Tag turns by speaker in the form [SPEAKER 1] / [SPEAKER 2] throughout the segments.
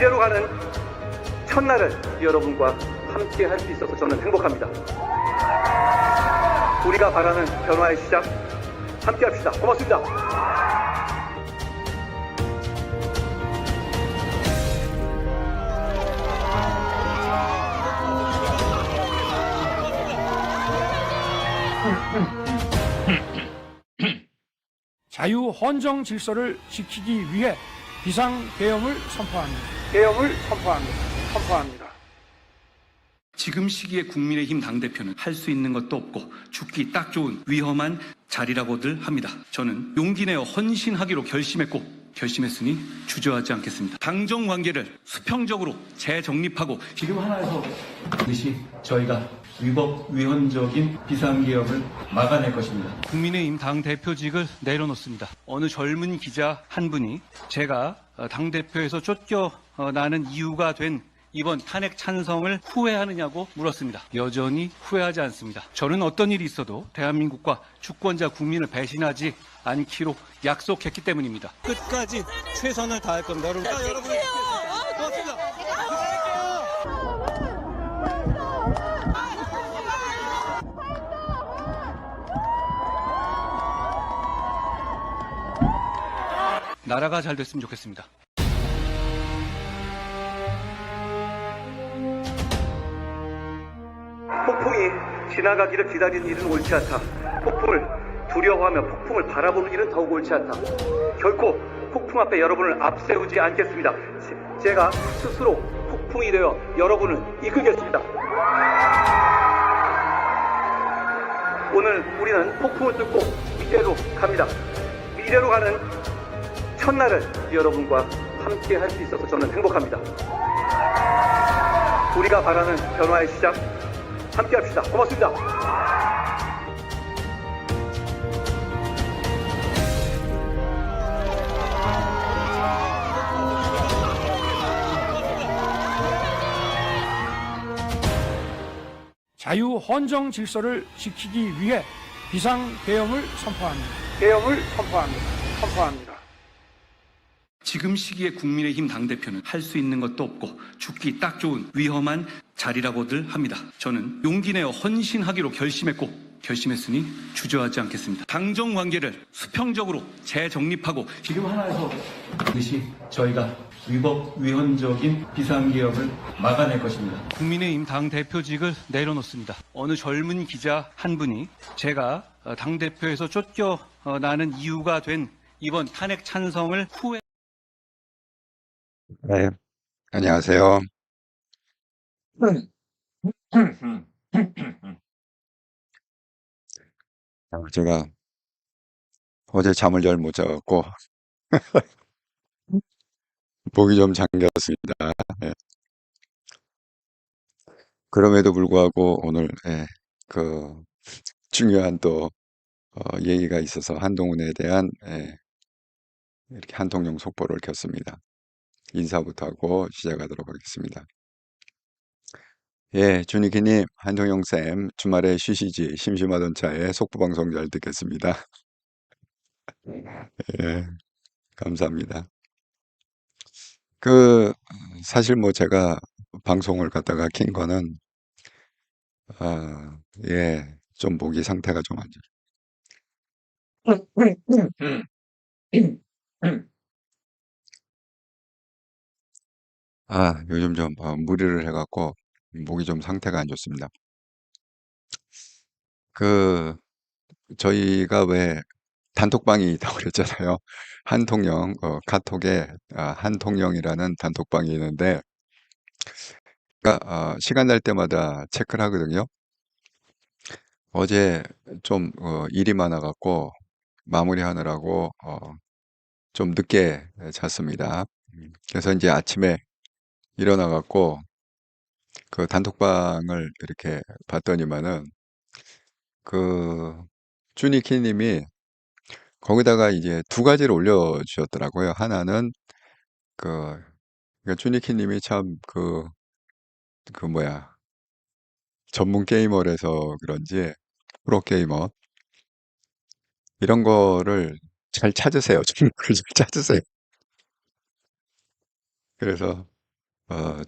[SPEAKER 1] 미래로 가는 첫날을 여러분과 함께 할 수 있어서 저는 행복합니다. 우리가 바라는 변화의 시작 함께 합시다. 고맙습니다.
[SPEAKER 2] 자유 헌정 질서를 지키기 위해 비상계엄을 선포합니다.
[SPEAKER 1] 계엄을 선포합니다.
[SPEAKER 3] 지금 시기에 국민의힘 당대표는 할 수 있는 것도 없고 죽기 딱 좋은 위험한 자리라고들 합니다. 저는 용기 내어 헌신하기로 결심했으니 주저하지 않겠습니다. 당정 관계를 수평적으로 재정립하고 지금 하나에서 반드시 저희가 위헌적인 비상계엄을 막아낼 것입니다. 국민의힘 당대표직을 내려놓습니다. 어느 젊은 기자 한 분이 제가 당대표에서 쫓겨나는 이유가 된 이번 탄핵 찬성을 후회하느냐고 물었습니다. 여전히 후회하지 않습니다. 저는 어떤 일이 있어도 대한민국과 주권자 국민을 배신하지 않기로 약속했기 때문입니다. 끝까지 최선을 다할 겁니다. 여러분. 고맙습니다. 나라가 잘 됐으면 좋겠습니다.
[SPEAKER 1] 폭풍이 지나가기를 기다리는 일은 옳지 않다. 폭풍을 두려워하며 폭풍을 바라보는 일은 더욱 옳지 않다. 결코 폭풍 앞에 여러분을 앞세우지 않겠습니다. 제가 스스로 폭풍이 되어 여러분을 이끌겠습니다. 오늘 우리는 폭풍을 뚫고 미래로 갑니다. 미래로 가는 첫날을 여러분과 함께 할 수 있어서 저는 행복합니다. 우리가 바라는 변화의 시작 함께 합시다. 고맙습니다.
[SPEAKER 2] 자유 헌정 질서를 지키기 위해 비상계엄을 선포합니다.
[SPEAKER 1] 계엄을 선포합니다.
[SPEAKER 3] 지금 시기에 국민의힘 당대표는 할 수 있는 것도 없고 죽기 딱 좋은 위험한 자리라고들 합니다. 저는 용기 내어 헌신하기로 결심했으니 주저하지 않겠습니다. 당정 관계를 수평적으로 재정립하고 지금 하나에서 반드시 저희가 위헌적인 비상계엄을 막아낼 것입니다. 국민의힘 당대표직을 내려놓습니다. 어느 젊은 기자 한 분이 제가 당대표에서 쫓겨나는 이유가 된 이번 탄핵 찬성을
[SPEAKER 4] 네, 안녕하세요. 제가 어제 잠을 잘 못 자갖고 목이 좀 잠겼습니다. 예. 그럼에도 불구하고 오늘 그 중요한 또 얘기가 있어서 한동훈에 대한 이렇게 한통령 속보를 켰습니다. 인사부터 하고 시작하도록 하겠습니다. 예, 준이키님, 한통영쌤, 주말에 쉬시지, 심심하던 차에 속보방송 잘 듣겠습니다. 예, 감사합니다. 사실 뭐 제가 방송을 갖다가 킨 거는, 예, 좀 목이 상태가 좀 안 좋아요. 요즘 좀 무리를 해갖고 목이 좀 상태가 안 좋습니다. 저희가 왜 단톡방이 있다고 그랬잖아요. 한통령, 카톡에 한통령이라는 단톡방이 있는데, 시간 날 때마다 체크를 하거든요. 어제 좀 일이 많아갖고 마무리하느라고 좀 늦게 잤습니다. 그래서 이제 아침에 일어나갖고 그 단톡방을 이렇게 봤더니만은 주니키님이 거기다가 이제 두 가지를 올려주셨더라고요. 하나는 그러니까 주니키님이 참 뭐야, 전문 게이머라서 그런지 프로게이머 이런 거를 잘 찾으세요. 좀 잘 찾으세요. 그래서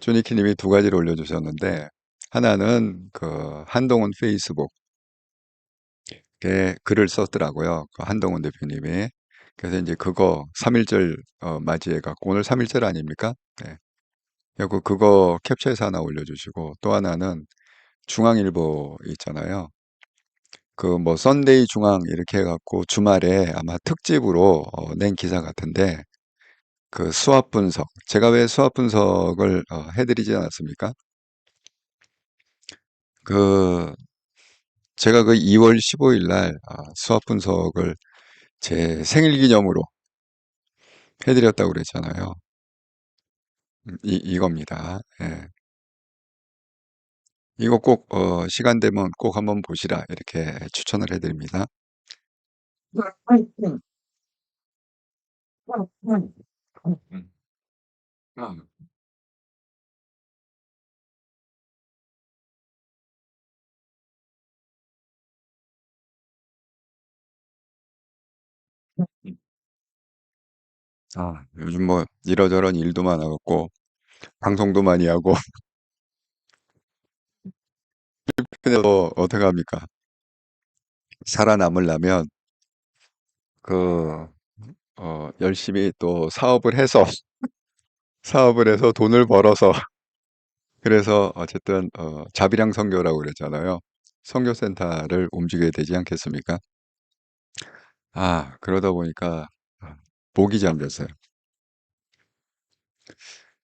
[SPEAKER 4] 쪼니키님이 두 가지를 올려주셨는데, 하나는 그 한동훈 페이스북에 글을 썼더라고요. 그 한동훈 대표님이. 그래서 이제 그거 3.1절 맞이해갖고, 오늘 3.1절 아닙니까? 네. 그리고 그거 캡처해서 하나 올려주시고, 또 하나는 중앙일보 있잖아요. 그 뭐 썬데이 중앙 이렇게 해갖고 주말에 아마 특집으로 낸 기사 같은데, 그 수합 분석. 제가 왜 수합 분석을 해드리지 않았습니까? 그 제가 그 2월 15일 날 수합 분석을 제 생일 기념으로 해드렸다고 그랬잖아요. 이겁니다. 예. 이거 꼭 시간 되면 꼭 한번 보시라 이렇게 추천을 해드립니다. 요즘 뭐 이러저런 일도 많아갖고 방송도 많이 하고 근데 뭐 어떡합니까? 살아남으려면 그 열심히 또 사업을 해서 돈을 벌어서 그래서 어쨌든 자비랑 선교라고 그랬잖아요. 선교센터를 움직여야 되지 않겠습니까? 그러다 보니까 목이 잠겼어요.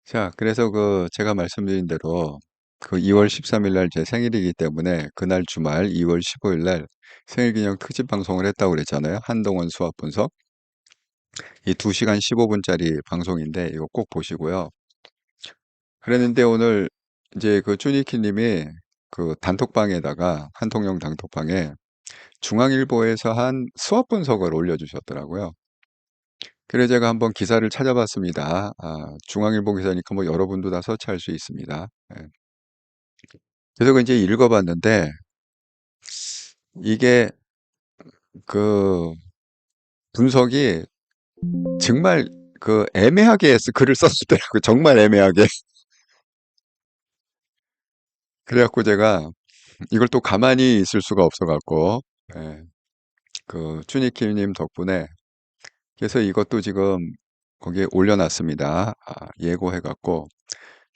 [SPEAKER 4] 자, 그래서 그 제가 말씀드린 대로 그 2월 13일 날 제 생일이기 때문에 그날 주말 2월 15일 날 생일 기념 특집 방송을 했다고 그랬잖아요. 한동원 수합 분석. 이 2시간 15분짜리 방송인데 이거 꼭 보시고요. 그랬는데 오늘 이제 그 쭈니키 님이 그 단톡방에다가 한통령 단톡방에 중앙일보에서 한 수업 분석을 올려주셨더라고요. 그래서 제가 한번 기사를 찾아봤습니다. 중앙일보 기사니까 뭐 여러분도 다 서치할 수 있습니다. 예. 그래서 그 이제 읽어봤는데 이게 그 분석이 정말 그 애매하게 글을 썼더라고요. 정말 애매하게. 그래갖고 제가 이걸 또 가만히 있을 수가 없어갖고 예, 그 쭈니키님 덕분에 그래서 이것도 지금 거기에 올려놨습니다. 예고해갖고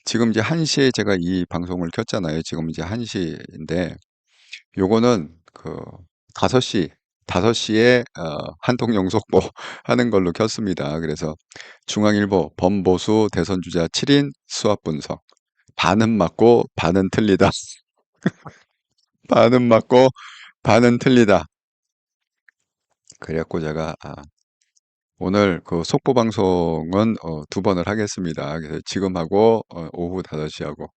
[SPEAKER 4] 지금 이제 1시에 제가 이 방송을 켰잖아요. 지금 이제 1시인데 요거는 그 5시 5시에 한통령 속보 하는 걸로 켰습니다. 그래서 중앙일보 범보수 대선 주자 7인 수합 분석 반은 맞고 반은 틀리다. 반은 맞고 반은 틀리다. 그래갖고 제가 오늘 그 속보 방송은 2번을 하겠습니다. 그래서 지금 하고 오후 5시 하고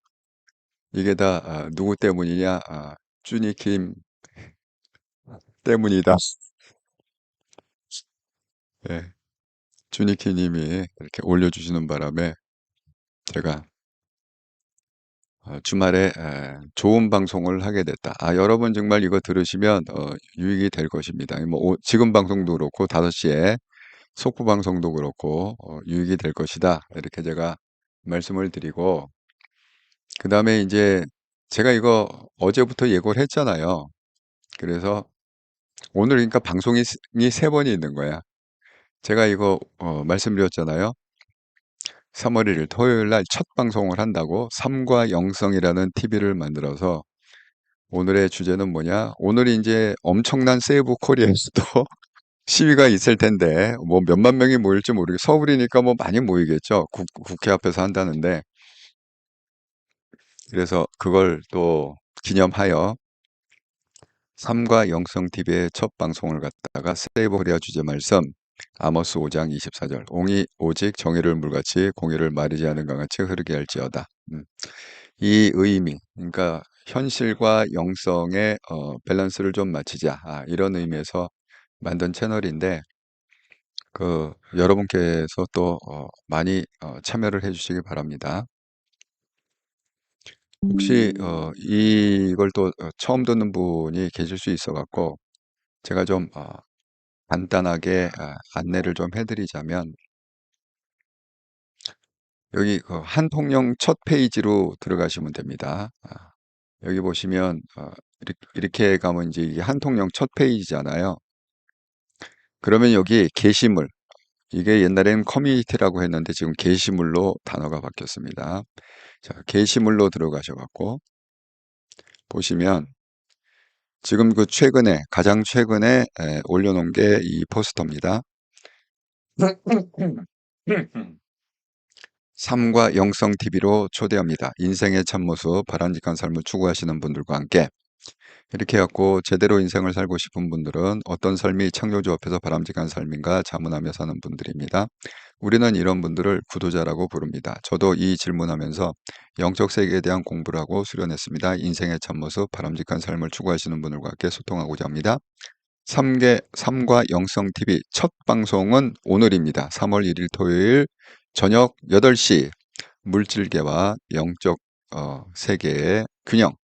[SPEAKER 4] 이게 다 누구 때문이냐? 쭈니킴 때문이다. 예, 쭈니키님이 이렇게 올려주시는 바람에 제가 주말에 좋은 방송을 하게 됐다. 여러분 정말 이거 들으시면 유익이 될 것입니다. 뭐 지금 방송도 그렇고 5시에 속보 방송도 그렇고 유익이 될 것이다. 이렇게 제가 말씀을 드리고 그 다음에 이제 제가 이거 어제부터 예고를 했잖아요. 그래서 오늘 그러니까 방송이 3번이 있는 거야. 제가 이거 말씀드렸잖아요. 3월 1일 토요일 날 첫 방송을 한다고 삼과 영성이라는 TV를 만들어서 오늘의 주제는 뭐냐? 오늘이 이제 엄청난 세이브 코리아에서도 시위가 있을 텐데 뭐 몇만 명이 모일지 모르겠 서울이니까 뭐 많이 모이겠죠. 국회 앞에서 한다는데 그래서 그걸 또 기념하여 삼과 영성 TV의 첫 방송을 갖다가 세이브 코리아 주제 말씀 아모스 5장 24절 옹이 오직 정의를 물같이 공의를 마르지 않은 강같이 흐르게 할지어다. 이 의미 그러니까 현실과 영성의 밸런스를 좀 맞추자 이런 의미에서 만든 채널인데 그 여러분께서 또 많이 참여를 해주시기 바랍니다. 혹시 이걸 또 처음 듣는 분이 계실 수 있어 갖고 제가 좀 간단하게 안내를 좀 해드리자면 여기 그 한통령 첫 페이지로 들어가시면 됩니다. 여기 보시면 이렇게 가면 이제 이게 한통령 첫 페이지잖아요. 그러면 여기 게시물, 이게 옛날에는 커뮤니티라고 했는데 지금 게시물로 단어가 바뀌었습니다. 자, 게시물로 들어가셔 갖고 보시면 지금 그 최근에 가장 최근에 올려놓은 게 이 포스터입니다. 삶과 영성 TV로 초대합니다. 인생의 참모습, 바람직한 삶을 추구하시는 분들과 함께 이렇게 해갖고 제대로 인생을 살고 싶은 분들은 어떤 삶이 창조주 앞에서 바람직한 삶인가 자문하며 사는 분들입니다. 우리는 이런 분들을 구도자라고 부릅니다. 저도 이 질문하면서 영적 세계에 대한 공부를 하고 수련했습니다. 인생의 참모습, 바람직한 삶을 추구하시는 분들과 함께 소통하고자 합니다. 삶과 영성 TV 첫 방송은 오늘입니다. 3월 1일 토요일 저녁 8시 물질계와 영적 세계의 균형.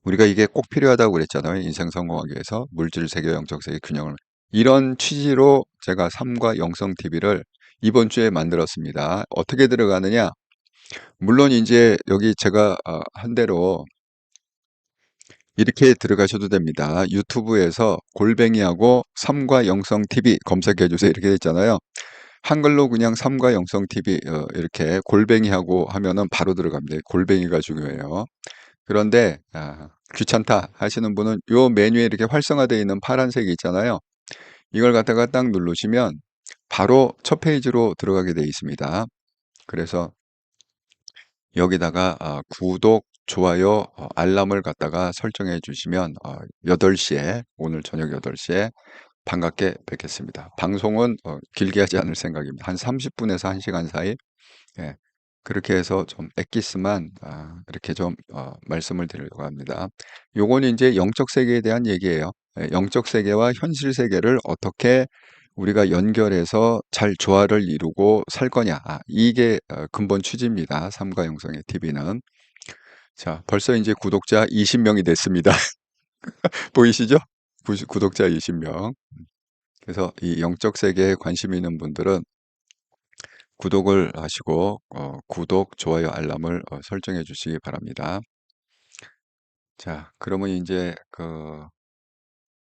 [SPEAKER 4] 우리가 이게 꼭 필요하다고 그랬잖아요. 인생 성공하기 위해서 물질 세계, 영적 세계 균형을. 이런 취지로 제가 삶과 영성 TV를 이번 주에 만들었습니다. 어떻게 들어가느냐? 물론 이제 여기 제가 한 대로 이렇게 들어가셔도 됩니다. 유튜브에서 골뱅이하고 삶과 영성 TV 검색해 주세요. 이렇게 돼 있잖아요. 한글로 그냥 삶과 영성 TV 이렇게 골뱅이하고 하면은 바로 들어갑니다. 골뱅이가 중요해요. 그런데 귀찮다 하시는 분은 요 메뉴에 이렇게 활성화되어 있는 파란색이 있잖아요. 이걸 갖다가 딱 누르시면 바로 첫 페이지로 들어가게 되어 있습니다. 그래서 여기다가 구독, 좋아요, 알람을 갖다가 설정해 주시면 8시에 오늘 저녁 8시에 반갑게 뵙겠습니다. 방송은 길게 하지 않을 생각입니다. 한 30분에서 1시간 사이. 예, 그렇게 해서 좀 엑기스만 이렇게 좀 말씀을 드리려고 합니다. 요거는 이제 영적 세계에 대한 얘기예요. 예, 영적 세계와 현실 세계를 어떻게 우리가 연결해서 잘 조화를 이루고 살 거냐. 이게 근본 취지입니다. 삶과 영성의 TV는. 자, 벌써 이제 구독자 20명이 됐습니다. 보이시죠? 구독자 20명. 그래서 이 영적 세계에 관심 있는 분들은 구독을 하시고 구독, 좋아요, 알람을 설정해 주시기 바랍니다. 자, 그러면 이제 그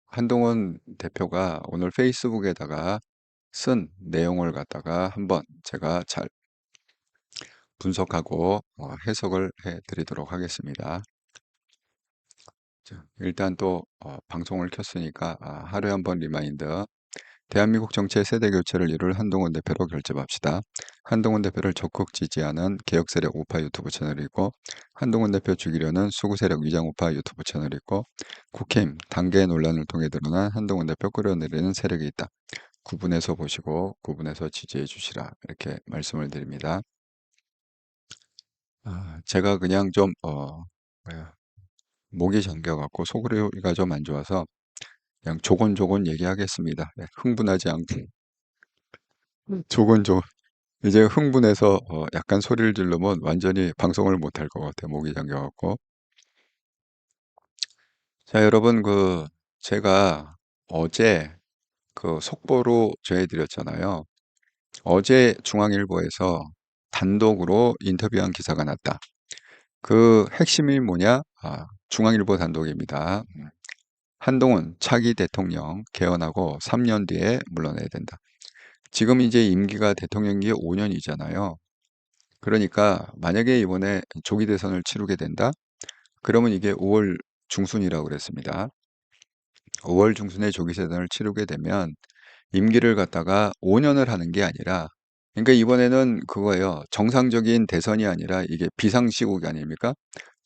[SPEAKER 4] 한동훈 대표가 오늘 페이스북에다가 쓴 내용을 갖다가 한번 제가 잘 분석하고 해석을 해 드리도록 하겠습니다. 자, 일단 또 방송을 켰으니까 하루에 한 번 리마인드. 대한민국 정치의 세대 교체를 이룰 한동훈 대표로 결집합시다. 한동훈 대표를 적극 지지하는 개혁세력 우파 유튜브 채널이 있고, 한동훈 대표 죽이려는 수구세력 위장 우파 유튜브 채널이 있고, 국힘 단계 논란을 통해 드러난 한동훈 대표 끌어내리는 세력이 있다. 구분해서 보시고 구분해서 지지해 주시라, 이렇게 말씀을 드립니다. 제가 그냥 좀 목이 잠겨갖고 소리가 좀 안 좋아서 그냥 조곤조곤 얘기하겠습니다. 네, 흥분하지 않고 조곤조곤. 이제 흥분해서 약간 소리를 지르면 완전히 방송을 못할 것 같아요. 목이 잠겨갖고. 자, 여러분, 제가 어제 속보로 전해드렸잖아요. 어제 중앙일보에서 단독으로 인터뷰한 기사가 났다. 그 핵심이 뭐냐? 중앙일보 단독입니다. 한동훈 차기 대통령 개헌하고 3년 뒤에 물러나야 된다. 지금 이제 임기가 대통령이 5년이잖아요. 그러니까 만약에 이번에 조기 대선을 치르게 된다? 그러면 이게 5월 중순이라고 그랬습니다. 5월 중순에 조기 대선을 치르게 되면 임기를 갖다가 5년을 하는 게 아니라, 그러니까 이번에는 그거예요. 정상적인 대선이 아니라 이게 비상시국 아닙니까?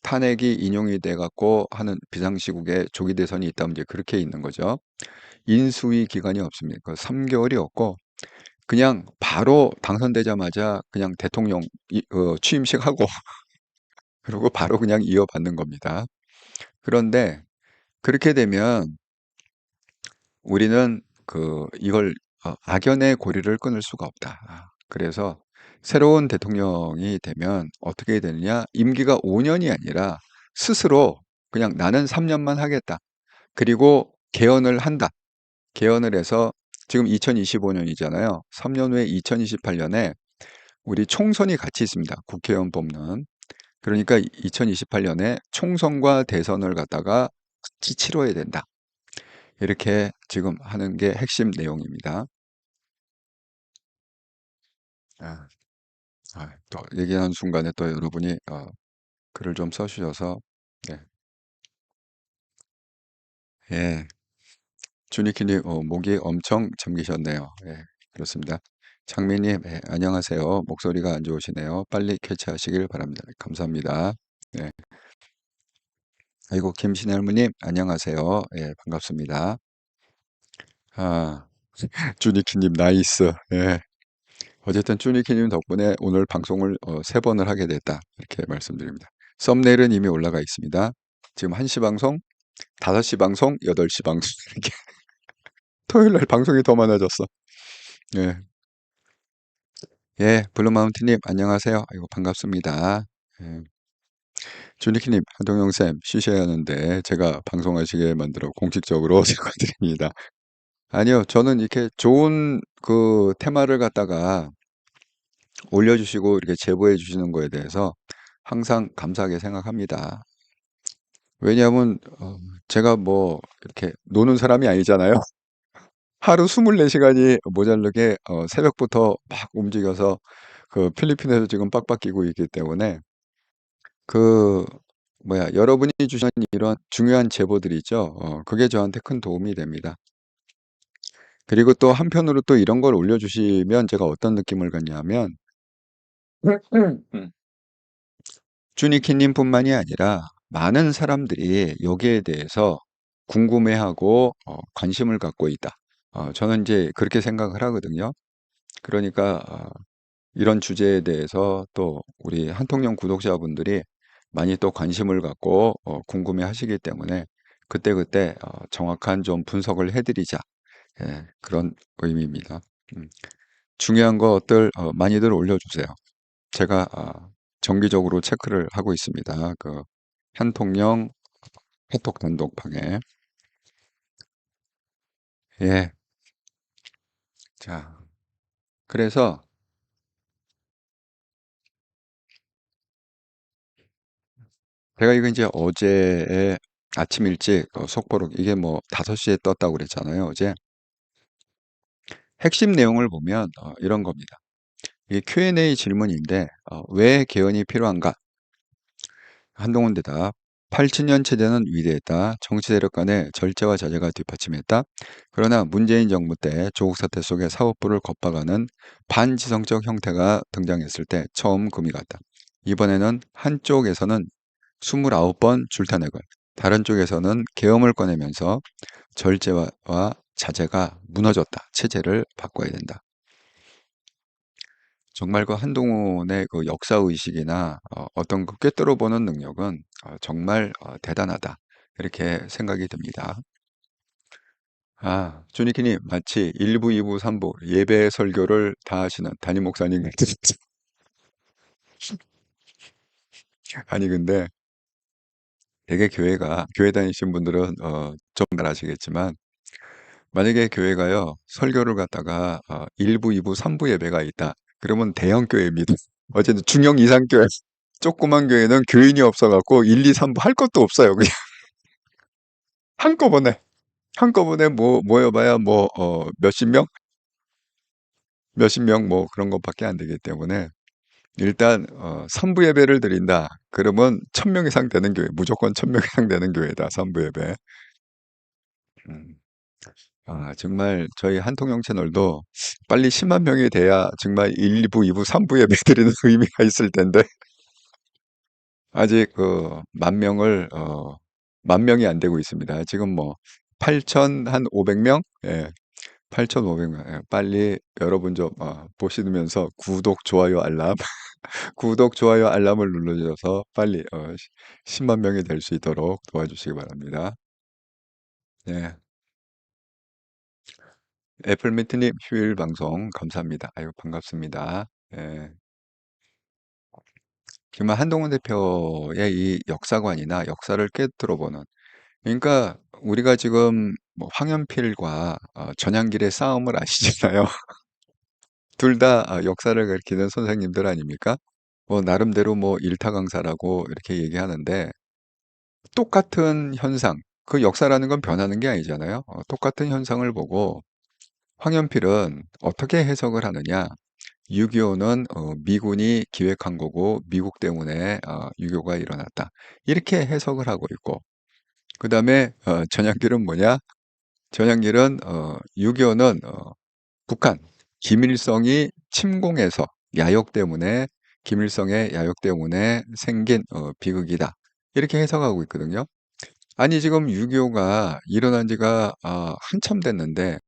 [SPEAKER 4] 탄핵이 인용이 돼 갖고 하는 비상시국에 조기 대선이 있다면 이제 그렇게 있는 거죠. 인수위 기간이 없습니까? 3개월이 없고 그냥 바로 당선되자마자 그냥 대통령 취임식 하고 그리고 바로 그냥 이어받는 겁니다. 그런데 그렇게 되면 우리는 이걸 악연의 고리를 끊을 수가 없다. 그래서 새로운 대통령이 되면 어떻게 되느냐? 임기가 5년이 아니라 스스로 그냥 나는 3년만 하겠다. 그리고 개헌을 한다. 개헌을 해서 지금 2025년이잖아요. 3년 후에 2028년에 우리 총선이 같이 있습니다. 국회의원 뽑는. 그러니까 2028년에 총선과 대선을 갖다가 같이 치러야 된다. 이렇게 지금 하는 게 핵심 내용입니다. 아, 또 얘기하는 순간에 또 여러분이 글을 좀 써주셔서 네. 예, 주니키님 목이 엄청 잠기셨네요. 예, 그렇습니다. 장미님, 예, 안녕하세요. 목소리가 안 좋으시네요. 빨리 캐치하시길 바랍니다. 감사합니다. 네. 아이고, 김신혜 할머님, 안녕하세요. 예, 반갑습니다. 아, 주니키님, 나이스. 예. 어쨌든 주니키님 덕분에 오늘 방송을 3번을 하게 됐다. 이렇게 말씀드립니다. 썸네일은 이미 올라가 있습니다. 지금 1시 방송, 5시 방송, 8시 방송. 이렇게 토요일 날 방송이 더 많아졌어. 예. 예, 블루마운틴님, 안녕하세요. 아이고, 반갑습니다. 예. 주니키님, 한동영쌤, 쉬셔야 하는데, 제가 방송하시게 만들어 공식적으로 사과드립니다. 아니요, 저는 이렇게 좋은 그 테마를 갖다가 올려주시고, 이렇게 제보해 주시는 거에 대해서 항상 감사하게 생각합니다. 왜냐하면, 제가 뭐, 이렇게 노는 사람이 아니잖아요. 하루 24시간이 모자르게 새벽부터 막 움직여서 그 필리핀에서 지금 빡빡 끼고 있기 때문에 그 뭐야 여러분이 주신 이런 중요한 제보들이 있죠. 그게 저한테 큰 도움이 됩니다. 그리고 또 한편으로 또 이런 걸 올려주시면 제가 어떤 느낌을 갖냐면 음. 주니키님뿐만이 아니라 많은 사람들이 여기에 대해서 궁금해하고 관심을 갖고 있다. 저는 이제 그렇게 생각을 하거든요. 그러니까 이런 주제에 대해서 또 우리 한통령 구독자분들이 많이 또 관심을 갖고 궁금해 하시기 때문에 그때그때 정확한 좀 분석을 해드리자. 예, 그런 의미입니다. 음, 중요한 것들 많이들 올려주세요. 제가 정기적으로 체크를 하고 있습니다. 그 한통령 카톡 단독방에. 예, 자, 그래서 제가 이거 이제 어제 아침 일찍 속보록 이게 뭐 5시에 떴다고 그랬잖아요. 어제. 핵심 내용을 보면 이런 겁니다. 이게 Q&A 질문인데 왜 개헌이 필요한가? 한동훈 대답. 87년 체제는 위대했다. 정치 세력 간의 절제와 자제가 뒷받침했다. 그러나 문재인 정부 때 조국 사태 속에 사법부를 겁박하는 반지성적 형태가 등장했을 때 처음 금이 갔다. 이번에는 한쪽에서는 29번 줄타내고 다른 쪽에서는 계엄을 꺼내면서 절제와 자제가 무너졌다. 체제를 바꿔야 된다. 정말 그 한동훈의 그 역사 의식이나 어떤 그 꿰뚫어 보는 능력은 정말 대단하다. 이렇게 생각이 듭니다. 주니키님 마치 1부, 2부, 3부 예배 설교를 다 하시는 담임 목사님 같은 아니 근데 되게 교회 다니신 분들은 좀 잘 아시겠지만 만약에 교회가요 설교를 갖다가 1부, 2부, 3부 예배가 있다. 그러면 대형 교회입니다. 어쨌든 중형 이상 교회. 조그만 교회는 교인이 없어갖고 1, 2, 3부 할 것도 없어요. 그냥 한꺼번에 뭐 모여봐야 뭐 몇십 명 뭐 그런 것밖에 안 되기 때문에 일단 3부 예배를 드린다. 그러면 1,000명 이상 되는 교회, 무조건 1,000명 이상 되는 교회다. 3부 예배. 음. 정말 저희 한통영 채널도 빨리 10만 명이 돼야 정말 1, 2부, 2부, 3부 예배 드리는 의미가 있을 텐데 아직 그 만 명이 안 되고 있습니다. 지금 뭐 8,500명? 예. 8,500명. 예. 빨리 여러분 좀 보시면서 구독, 좋아요, 알람, 구독, 좋아요, 알람을 눌러주셔서 빨리 10만 명이 될 수 있도록 도와주시기 바랍니다. 예. 애플미트님 휴일 방송 감사합니다. 아유, 반갑습니다. 예. 정말 한동훈 대표의 이 역사관이나 역사를 꿰뚫어보는 그러니까 우리가 지금 뭐 황연필과 전향길의 싸움을 아시잖아요. 둘 다 역사를 가르치는 선생님들 아닙니까? 나름대로 뭐 일타 강사라고 이렇게 얘기하는데 똑같은 현상, 그 역사라는 건 변하는 게 아니잖아요. 똑같은 현상을 보고 황연필은 어떻게 해석을 하느냐? 6.25는 미군이 기획한 거고 미국 때문에 유교가 일어났다. 이렇게 해석을 하고 있고 그 다음에 전향길은 뭐냐? 전향길은 6.25는 북한 김일성이 침공해서 야욕 때문에 김일성의 야욕 때문에 생긴 비극이다. 이렇게 해석하고 있거든요. 아니 지금 6.25가 일어난 지가 한참 됐는데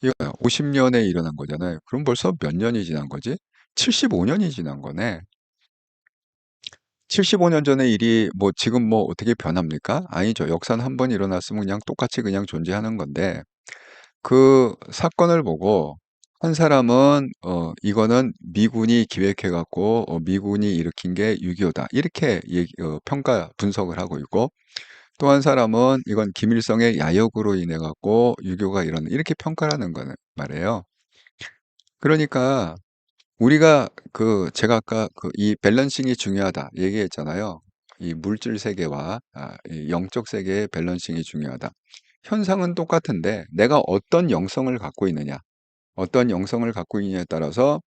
[SPEAKER 4] 이거 50년에 일어난 거잖아요. 그럼 벌써 몇 년이 지난 거지? 75년이 지난 거네. 75년 전의 일이 뭐 지금 뭐 어떻게 변합니까? 아니죠. 역사는 한 번 일어났으면 그냥 똑같이 그냥 존재하는 건데 그 사건을 보고 한 사람은 이거는 미군이 기획해 갖고 미군이 일으킨 게 6.25다. 이렇게 평가 분석을 하고 있고 또 한 사람은 이건 김일성의 야욕으로 인해 갖고 6.25가 일어난 이렇게 평가를 하는 거는 말이에요. 그러니까 우리가 제가 아까 이 밸런싱이 중요하다 얘기했잖아요. 이 물질 세계와 이 영적 세계의 밸런싱이 중요하다. 현상은 똑같은데 내가 어떤 영성을 갖고 있느냐, 어떤 영성을 갖고 있느냐에 따라서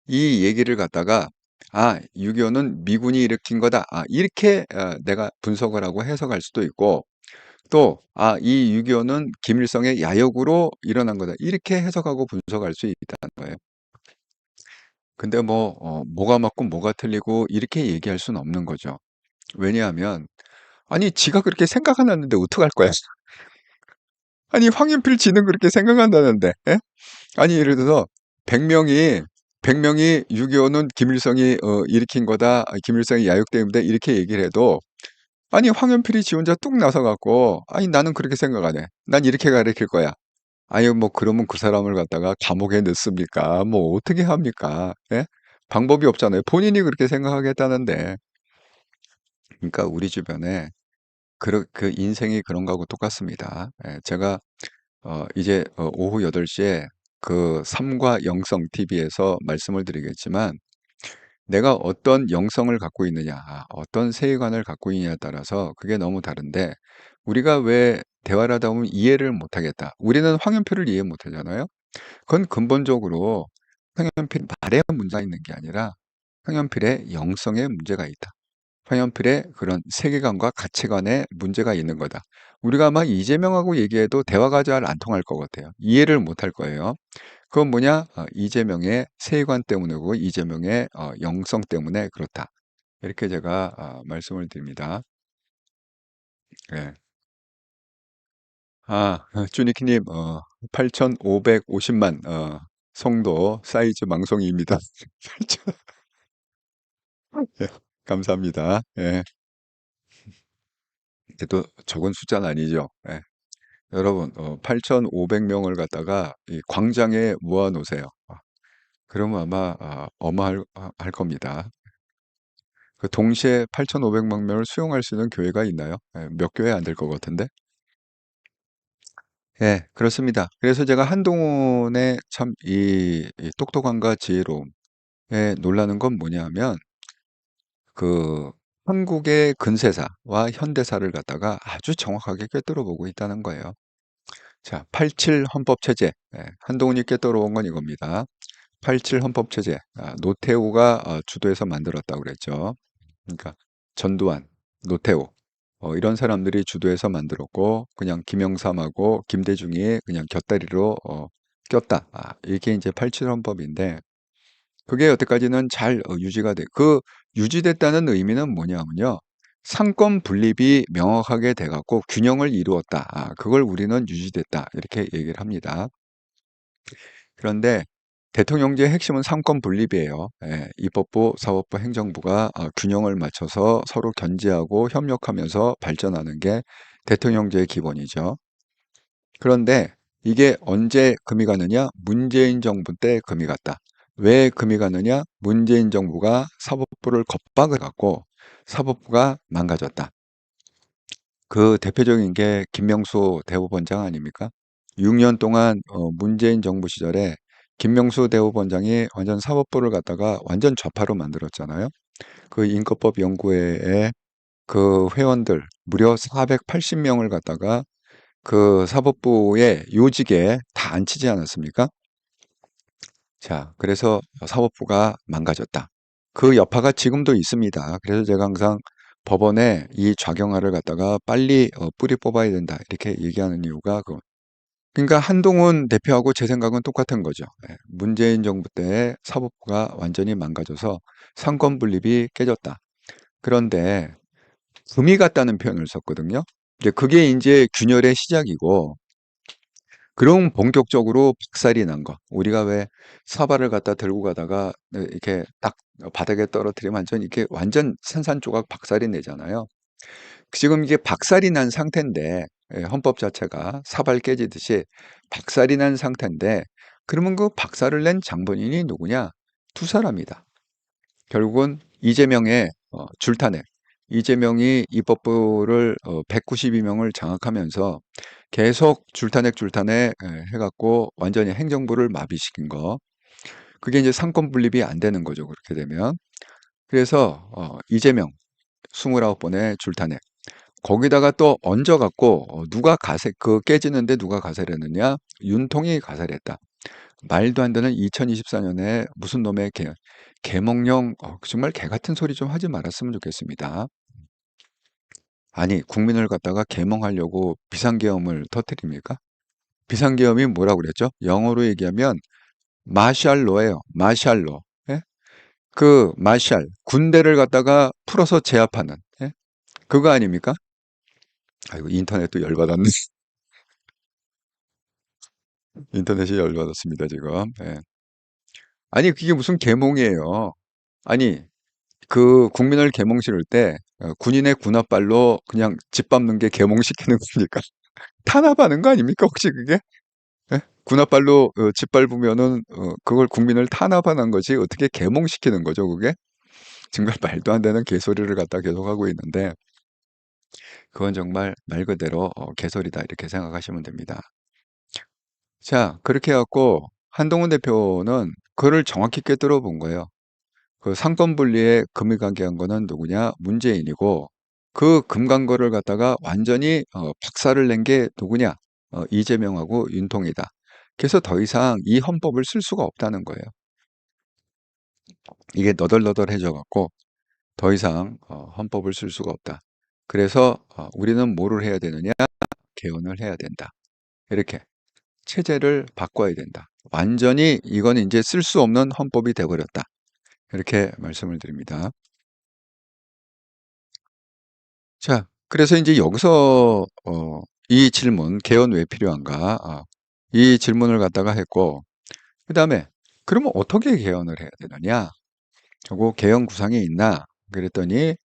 [SPEAKER 4] 이 얘기를 갖다가 6.25는 미군이 일으킨 거다. 이렇게 내가 분석을 하고 해석할 수도 있고 또 이 6.25는 김일성의 야욕으로 일어난 거다. 이렇게 해석하고 분석할 수 있다는 거예요. 근데 뭐 뭐가 맞고 뭐가 틀리고 이렇게 얘기할 수는 없는 거죠. 왜냐하면 아니 지가 그렇게 생각 안 하는데 어떡할 거야. 아니 황연필 지는 그렇게 생각한다는데 예? 아니 예를 들어서 100명이 100명이 6.25는 김일성이 일으킨 거다. 김일성이 야욕 때문에 이렇게 얘기를 해도 아니 황연필이 지 혼자 뚝 나서 갖고 아니 나는 그렇게 생각 안 해. 난 이렇게 가르칠 거야. 아니 뭐 그러면 그 사람을 갖다가 감옥에 넣습니까? 뭐 어떻게 합니까? 예? 방법이 없잖아요. 본인이 그렇게 생각하겠다는데. 그러니까 우리 주변에 그 인생이 그런 거하고 똑같습니다. 예, 제가 이제 오후 8시에 그 삼과 영성 TV에서 말씀을 드리겠지만 내가 어떤 영성을 갖고 있느냐, 어떤 세계관을 갖고 있느냐에 따라서 그게 너무 다른데 우리가 왜 대화를 하다 보면 이해를 못하겠다. 우리는 황연표를 이해 못하잖아요. 그건 근본적으로 황연필 말에 문제가 있는 게 아니라 황연필의 영성에 문제가 있다. 황연필의 그런 세계관과 가치관에 문제가 있는 거다. 우리가 아마 이재명하고 얘기해도 대화가 잘 안 통할 것 같아요. 이해를 못 할 거예요. 그건 뭐냐? 이재명의 세계관 때문이고 이재명의 영성 때문에 그렇다. 이렇게 제가 말씀을 드립니다. 예. 주니키님, 8,550만 성도 사이즈 망송이입니다. 예, 감사합니다. 예. 그래도 적은 숫자는 아니죠. 예. 여러분, 8,500명을 갖다가 이 광장에 모아 놓으세요. 그러면 아마 어마할 할 겁니다. 동시에 8,500만 명을 수용할 수 있는 교회가 있나요? 예, 몇 교회 안 될 것 같은데? 예, 그렇습니다. 그래서 제가 한동훈의 참 이 똑똑함과 지혜로움에 놀라는 건 뭐냐면 그 한국의 근세사와 현대사를 갖다가 아주 정확하게 꿰뚫어 보고 있다는 거예요. 자, 87 헌법체제. 한동훈이 꿰뚫어 온 건 이겁니다. 87 헌법체제. 노태우가 주도해서 만들었다고 그랬죠. 그러니까 전두환, 노태우 이런 사람들이 주도해서 만들었고 그냥 김영삼하고 김대중이 그냥 곁다리로 꼈다. 이게 이제 87 헌법인데 그게 여태까지는 잘 유지가 돼. 그 유지됐다는 의미는 뭐냐면요. 상권 분립이 명확하게 돼 갖고 균형을 이루었다. 그걸 우리는 유지됐다. 이렇게 얘기를 합니다. 그런데 대통령제의 핵심은 상권 분립이에요. 예, 입법부, 사법부, 행정부가 균형을 맞춰서 서로 견제하고 협력하면서 발전하는 게 대통령제의 기본이죠. 그런데 이게 언제 금이 가느냐? 문재인 정부 때 금이 갔다. 왜 금이 가느냐? 문재인 정부가 사법부를 겁박을 갖고 사법부가 망가졌다. 그 대표적인 게 김명수 대법원장 아닙니까? 6년 동안 문재인 정부 시절에 김명수 대법원장이 완전 사법부를 갖다가 완전 좌파로 만들었잖아요. 그 인권법 연구회의 그 회원들 무려 480명을 갖다가 그 사법부의 요직에 다 앉히지 않았습니까? 자, 그래서 사법부가 망가졌다. 그 여파가 지금도 있습니다. 그래서 제가 항상 법원에 이 좌경화를 갖다가 빨리 뿌리 뽑아야 된다. 이렇게 얘기하는 이유가 그러니까 한동훈 대표하고 제 생각은 똑같은 거죠. 예, 문재인 정부 때 사법부가 완전히 망가져서 상권 분립이 깨졌다. 그런데 금이 갔다는 표현을 썼거든요. 이제 그게 이제 균열의 시작이고, 그럼 본격적으로 박살이 난 거. 우리가 왜 사발을 갖다 들고 가다가 이렇게 딱 바닥에 떨어뜨리면 완전 산산조각 박살이 내잖아요. 지금 이게 박살이 난 상태인데, 예, 헌법 자체가 사발 깨지듯이 박살이 난 상태인데, 그러면 그 박살을 낸 장본인이 누구냐? 두 사람이다. 결국은 이재명의 줄타nek. 이재명이 입법부를 192명을 장악하면서 계속 줄타nek 해갖고 완전히 행정부를 마비시킨 거. 그게 이제 상권 분립이 안 되는 거죠. 그렇게 되면. 그래서 이재명 29번의 줄타nek. 거기다가 또 얹어갖고 그 깨지는데 누가 가세를 했느냐? 윤통이 가세를 했다. 말도 안 되는 2024년에 무슨 놈의 계몽령 정말 개 같은 소리 좀 하지 말았으면 좋겠습니다. 아니 국민을 갖다가 계몽하려고 비상계엄을 터뜨립니까? 비상계엄이 뭐라고 그랬죠? 영어로 얘기하면 마샬로예요. 마샬로. 예? 그 마샬 군대를 갖다가 풀어서 제압하는, 예? 그거 아닙니까? 아이고 인터넷도 열받았네. 인터넷이 열받았습니다 지금. 예. 아니 그게 무슨 계몽이에요. 아니 그 국민을 계몽시킬 때 군인의 군홧발로 그냥 짓밟는 게 계몽시키는 겁니까? 탄압하는 거 아닙니까 혹시 그게? 예? 군홧발로 짓밟으면은 그걸 국민을 탄압하는 거지 어떻게 계몽시키는 거죠 그게? 정말 말도 안 되는 개소리를 갖다 계속하고 있는데 그건 정말 말 그대로 개소리다 이렇게 생각하시면 됩니다. 자 그렇게 해갖고 한동훈 대표는 그를 정확히 꿰뚫어 본 거예요. 그 상권 분리에 금이 가게 한 거는 누구냐? 문재인이고 그 금광거를 갖다가 완전히 박살을 낸 게 누구냐? 이재명하고 윤통이다. 그래서 더 이상 이 헌법을 쓸 수가 없다는 거예요. 이게 너덜너덜해져 갖고 더 이상 헌법을 쓸 수가 없다. 그래서 우리는 뭐를 해야 되느냐? 개헌을 해야 된다. 이렇게 체제를 바꿔야 된다. 완전히 이건 이제 쓸 수 없는 헌법이 돼버렸다. 이렇게 말씀을 드립니다. 자, 그래서 이제 여기서 이 질문, 개헌 왜 필요한가? 이 질문을 갖다가 했고, 그 다음에 그러면 어떻게 개헌을 해야 되느냐? 하고 개헌 구상이 있나? 그랬더니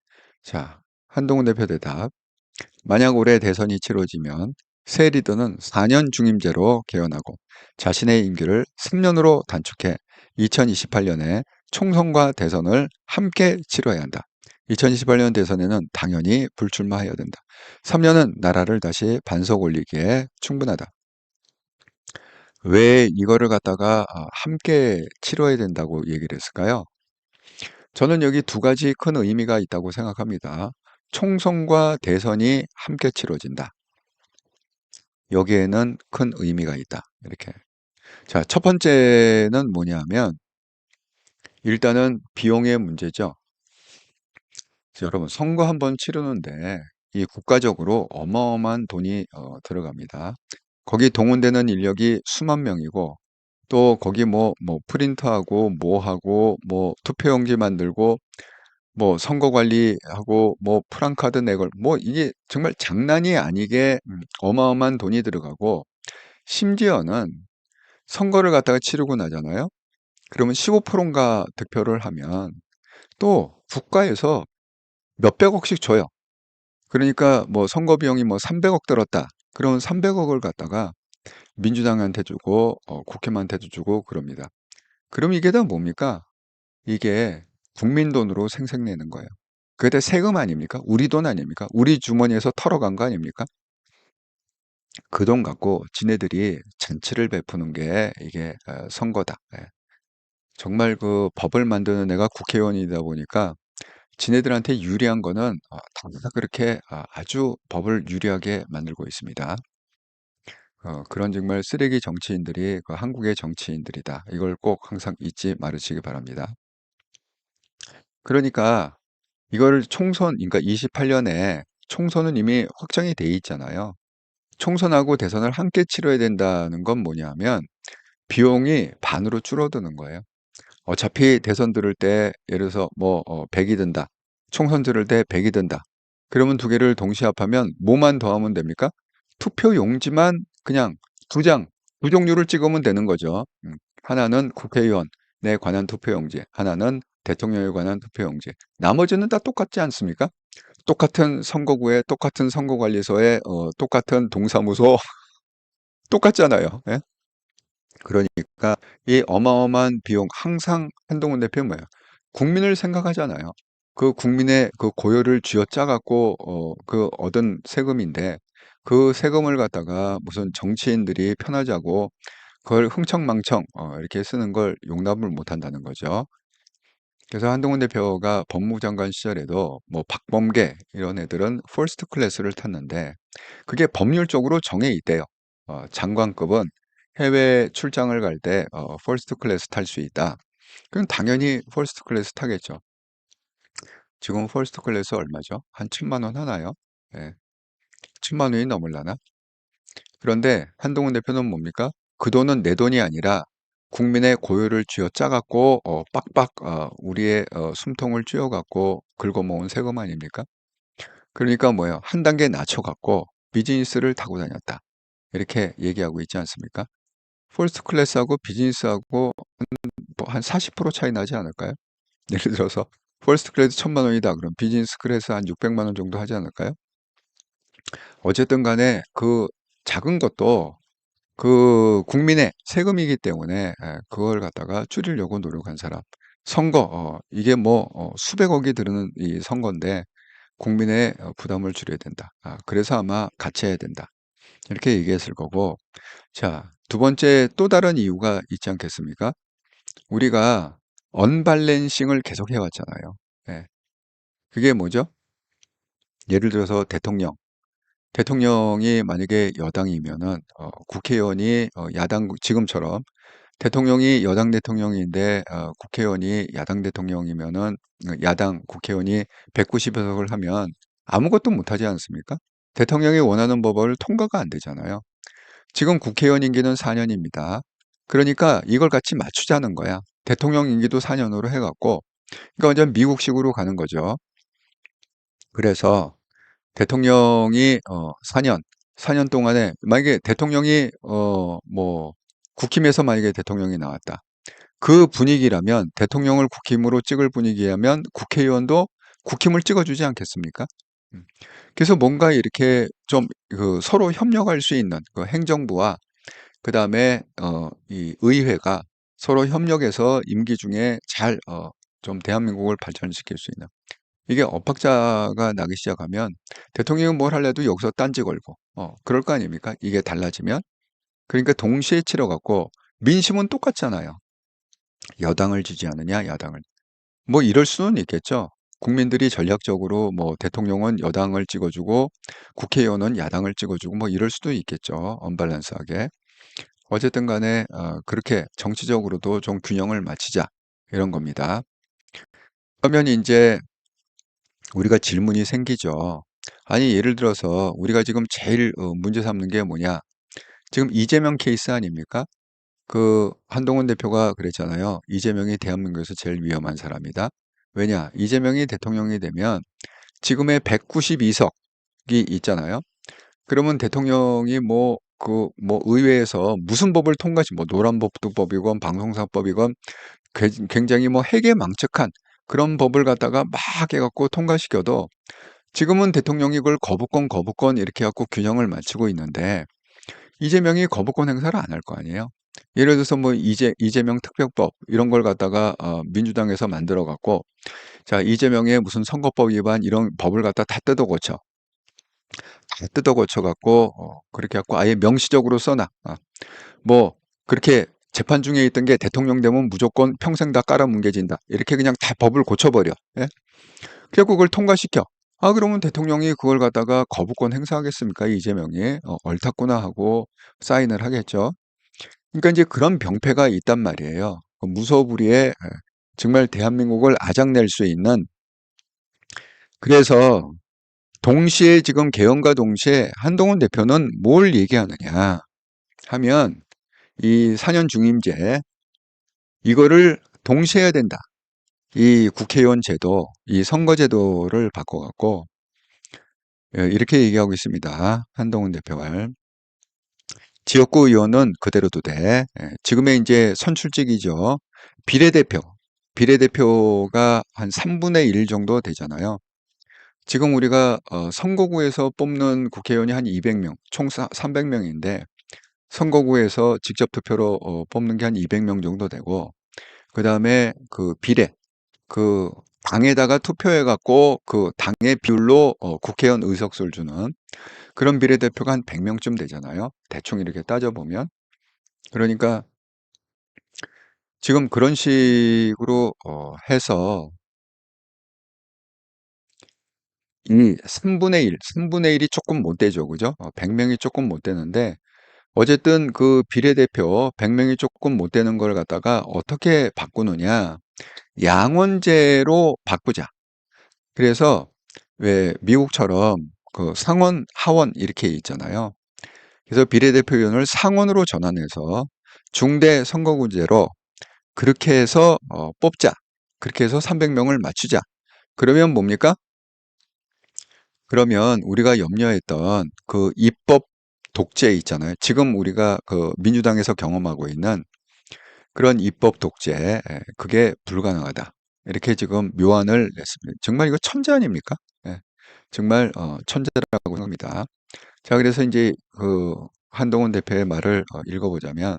[SPEAKER 4] 자, 한동훈 대표 대답. 만약 올해 대선이 치러지면 새 리더는 4년 중임제로 개헌하고 자신의 임기를 3년으로 단축해 2028년에 총선과 대선을 함께 치러야 한다. 2028년 대선에는 당연히 불출마해야 된다. 3년은 나라를 다시 반석 올리기에 충분하다. 왜 이거를 갖다가 함께 치러야 된다고 얘기를 했을까요? 저는 여기 두 가지 큰 의미가 있다고 생각합니다. 총선과 대선이 함께 치러진다. 여기에는 큰 의미가 있다. 이렇게. 자, 첫 번째는 뭐냐면 일단은 비용의 문제죠. 여러분 선거 한번 치르는데 이 국가적으로 어마어마한 돈이 들어갑니다. 거기 동원되는 인력이 수만 명이고 또 거기 뭐 프린트하고 뭐 하고 뭐 투표용지 만들고 뭐 선거 관리하고 뭐 프랑카드 내걸 뭐 이게 정말 장난이 아니게 어마어마한 돈이 들어가고 심지어는 선거를 갖다가 치르고 나잖아요. 그러면 15%인가 득표를 하면 또 국가에서 몇백억씩 줘요. 그러니까 뭐 선거 비용이 뭐 300억 들었다. 그러면 300억을 갖다가 민주당한테 주고 국회의원한테도 주고 그럽니다. 그럼 이게 다 뭡니까? 이게 국민 돈으로 생색내는 거예요. 그게 다 세금 아닙니까? 우리 돈 아닙니까? 우리 주머니에서 털어간 거 아닙니까? 그 돈 갖고 지네들이 잔치를 베푸는 게 이게 선거다. 예. 정말 그 법을 만드는 애가 국회의원이다 보니까 지네들한테 유리한 거는 다 그렇게 아주 법을 유리하게 만들고 있습니다. 그런 정말 쓰레기 정치인들이 그 한국의 정치인들이다. 이걸 꼭 항상 잊지 말으시기 바랍니다. 그러니까 이걸 그러니까 28년에 총선은 이미 확정이 돼 있잖아요. 총선하고 대선을 함께 치러야 된다는 건 뭐냐면 비용이 반으로 줄어드는 거예요. 어차피 대선 들을 때 예를 들어서 뭐 100이 든다. 총선 들을 때 100이 든다. 그러면 두 개를 동시에 합하면 뭐만 더하면 됩니까? 투표 용지만 그냥 두 장, 두 종류를 찍으면 되는 거죠. 하나는 국회의원에 관한 투표 용지, 하나는 대통령에 관한 투표 용지. 나머지는 다 똑같지 않습니까? 똑같은 선거구에, 똑같은 선거관리소에, 똑같은 동사무소, 똑같잖아요. 예? 그러니까 이 어마어마한 비용 항상 한동훈 대표는 뭐예요? 국민을 생각하잖아요. 그 국민의 그 고열을 쥐어짜 갖고 그 얻은 세금인데 그 세금을 갖다가 무슨 정치인들이 편하자고 그걸 흥청망청 이렇게 쓰는 걸 용납을 못 한다는 거죠. 그래서 한동훈 대표가 법무부 장관 시절에도 뭐 박범계 이런 애들은 퍼스트 클래스를 탔는데 그게 법률적으로 정해 있대요. 장관급은 해외 출장을 갈 때 퍼스트 클래스 탈 수 있다. 그럼 당연히 퍼스트 클래스 타겠죠. 지금 퍼스트 클래스 얼마죠? 한 7만 원 하나요? 예. 7만 원이 넘을라나? 그런데 한동훈 대표는 뭡니까? 그 돈은 내 돈이 아니라 국민의 고요를 쥐어짜 갖고 빡빡 우리의 숨통을 쥐어 갖고 긁어모은 세금 아닙니까? 그러니까 뭐예요? 한 단계 낮춰 갖고 비즈니스를 타고 다녔다. 이렇게 얘기하고 있지 않습니까? 퍼스트 클래스하고 비즈니스하고 뭐한 40% 차이 나지 않을까요? 예를 들어서 퍼스트 클래스 1,000만 원이다. 그럼 비즈니스 클래스 한 600만 원 정도 하지 않을까요? 어쨌든 간에 그 작은 것도 그 국민의 세금이기 때문에 그걸 갖다가 줄이려고 노력한 사람. 선거, 이게 뭐 수백억이 들는 이 선거인데 국민의 부담을 줄여야 된다. 그래서 아마 같이 해야 된다. 이렇게 얘기했을 거고. 자, 두 번째 또 다른 이유가 있지 않겠습니까? 우리가 언밸런싱을 계속 해왔잖아요. 예. 그게 뭐죠? 예를 들어서 대통령이 만약에 여당이면은 국회의원이 야당 지금처럼 대통령이 여당 대통령인데 국회의원이 야당 대통령이면은 야당 국회의원이 190석을 하면 아무것도 못하지 않습니까? 대통령이 원하는 법을 통과가 안 되잖아요. 지금 국회의원 임기는 4년입니다. 그러니까 이걸 같이 맞추자는 거야. 대통령 임기도 4년으로 해갖고, 그러니까 완전 미국식으로 가는 거죠. 그래서 대통령이 4년 동안에 만약에 대통령이 뭐 국힘에서 만약에 대통령이 나왔다. 그 분위기라면 대통령을 국힘으로 찍을 분위기라면 국회의원도 국힘을 찍어주지 않겠습니까? 음. 그래서 뭔가 이렇게 좀 그 서로 협력할 수 있는 그 행정부와 그다음에 이 의회가 서로 협력해서 임기 중에 잘 좀 대한민국을 발전시킬 수 있는 이게 엇박자가 나기 시작하면 대통령이 뭘 할래도 여기서 딴지 걸고 그럴 거 아닙니까? 이게 달라지면 그러니까 동시에 치러 갖고 민심은 똑같잖아요. 여당을 지지하느냐 야당을 뭐 이럴 수는 있겠죠. 국민들이 전략적으로 뭐 대통령은 여당을 찍어주고 국회의원은 야당을 찍어주고 뭐 이럴 수도 있겠죠. 언밸런스하게. 어쨌든 간에 그렇게 정치적으로도 좀 균형을 맞추자 이런 겁니다. 그러면 이제 우리가 질문이 생기죠. 아니 예를 들어서 우리가 지금 제일 문제 삼는 게 뭐냐? 지금 이재명 케이스 아닙니까? 그 한동훈 대표가 그랬잖아요. 이재명이 대한민국에서 제일 위험한 사람이다. 왜냐? 이재명이 대통령이 되면 지금의 192석이 있잖아요. 그러면 대통령이 뭐 뭐 의회에서 무슨 법을 통과시 뭐 노란법도법이건 방송사법이건 굉장히 뭐 해괴망측한 그런 법을 갖다가 막 해갖고 통과시켜도 지금은 대통령이 그걸 거부권 이렇게 갖고 균형을 맞추고 있는데 이재명이 거부권 행사를 안 할 거 아니에요. 예를 들어서 뭐 이재명 특별법 이런 걸 갖다가 민주당에서 만들어 갖고 자 이재명의 무슨 선거법 위반 이런 법을 갖다 다 뜯어 고쳐 다 뜯어 고쳐 갖고 그렇게 갖고 아예 명시적으로 써놔. 뭐 그렇게 재판 중에 있던 게 대통령 되면 무조건 평생 다 깔아뭉개진다. 이렇게 그냥 다 법을 고쳐버려. 예? 그래서 그걸 통과시켜. 그러면 대통령이 그걸 갖다가 거부권 행사하겠습니까? 이재명이 옳았구나 하고 사인을 하겠죠. 그러니까 이제 그런 병폐가 있단 말이에요. 그 무소불위에 정말 대한민국을 아작낼 수 있는. 그래서 동시에 지금 개헌과 동시에 한동훈 대표는 뭘 얘기하느냐 하면 이 4년 중임제 이거를 동시에 해야 된다. 이 국회의원 제도, 이 선거제도를 바꿔갖고 이렇게 얘기하고 있습니다. 한동훈 대표가. 지역구 의원은 그대로 두되 지금의 이제 선출직이죠. 비례대표. 비례대표가 한 3분의 1 정도 되잖아요. 지금 우리가 선거구에서 뽑는 국회의원이 한 200명, 총 300명인데 선거구에서 직접 투표로 뽑는 게 한 200명 정도 되고 그다음에 그 비례 그 당에다가 투표해 갖고 그 당의 비율로 국회의원 의석수를 주는 그런 비례대표가 한 100명쯤 되잖아요. 대충 이렇게 따져보면. 그러니까 지금 그런 식으로 해서 이 3분의 1, 3분의 1이 조금 못 되죠. 그죠? 100명이 조금 못 되는데 어쨌든 그 비례대표 100명이 조금 못 되는 걸 갖다가 어떻게 바꾸느냐. 양원제로 바꾸자. 그래서 왜 미국처럼 그 상원, 하원 이렇게 있잖아요. 그래서 비례대표 의원을 상원으로 전환해서 중대 선거구제로 그렇게 해서 뽑자. 그렇게 해서 300명을 맞추자. 그러면 뭡니까? 그러면 우리가 염려했던 그 입법 독재 있잖아요. 지금 우리가 그 민주당에서 경험하고 있는 그런 입법 독재, 그게 불가능하다. 이렇게 지금 묘안을 냈습니다. 정말 이거 천재 아닙니까? 예, 정말 천재라고 합니다. 자, 그래서 이제 그 한동훈 대표의 말을 읽어보자면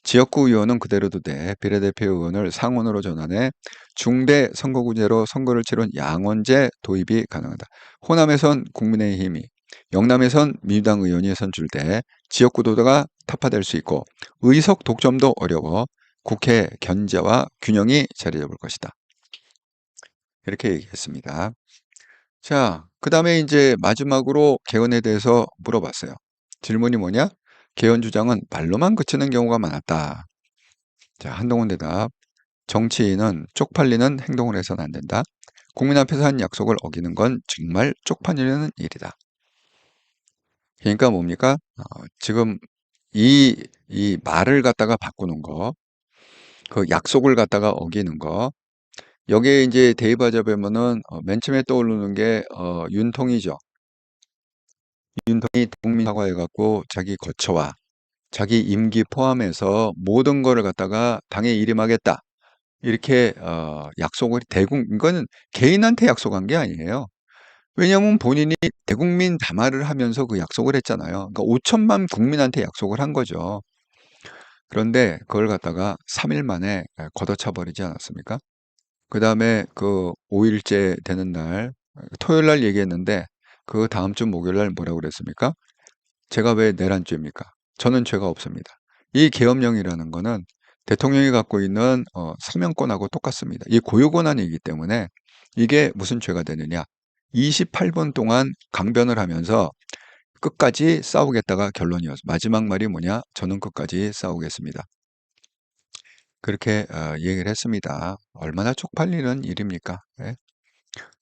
[SPEAKER 4] 지역구 의원은 그대로 두되 비례대표 의원을 상원으로 전환해 중대 선거구제로 선거를 치른 양원제 도입이 가능하다. 호남에선 국민의힘이, 영남에선 민주당 의원이 선출돼 지역구도가 타파될 수 있고 의석 독점도 어려워 국회 견제와 균형이 자리 잡을 것이다. 이렇게 얘기했습니다. 자, 그 다음에 이제 마지막으로 개헌에 대해서 물어봤어요. 질문이 뭐냐? 개헌 주장은 말로만 그치는 경우가 많았다. 자, 한동훈 대답. 정치인은 쪽팔리는 행동을 해서는 안 된다. 국민 앞에서 한 약속을 어기는 건 정말 쪽팔리는 일이다. 그러니까 뭡니까? 지금 이 말을 갖다가 바꾸는 거, 그 약속을 갖다가 어기는 거, 여기에 이제 대입하자면은 맨 처음에 떠오르는 게 윤통이죠. 윤통이 대국민 사과해갖고 자기 거처와 자기 임기 포함해서 모든 거를 갖다가 당에 일임하겠다. 이렇게 약속을 이거는 개인한테 약속한 게 아니에요. 왜냐하면 본인이 대국민 담화를 하면서 그 약속을 했잖아요. 그러니까 5천만 국민한테 약속을 한 거죠. 그런데 그걸 갖다가 3일 만에 걷어차 버리지 않았습니까? 그 다음에 그 5일째 되는 날, 토요일 날 얘기했는데 그 다음 주 목요일 날 뭐라고 그랬습니까? 제가 왜 내란 죄입니까? 저는 죄가 없습니다. 이 계엄령이라는 거는 대통령이 갖고 있는 사명권하고 똑같습니다. 이 고유권한이기 때문에 이게 무슨 죄가 되느냐? 28분 동안 강변을 하면서 끝까지 싸우겠다가 결론이었어. 마지막 말이 뭐냐? 저는 끝까지 싸우겠습니다. 그렇게 얘기를 했습니다. 얼마나 쪽팔리는 일입니까? 예?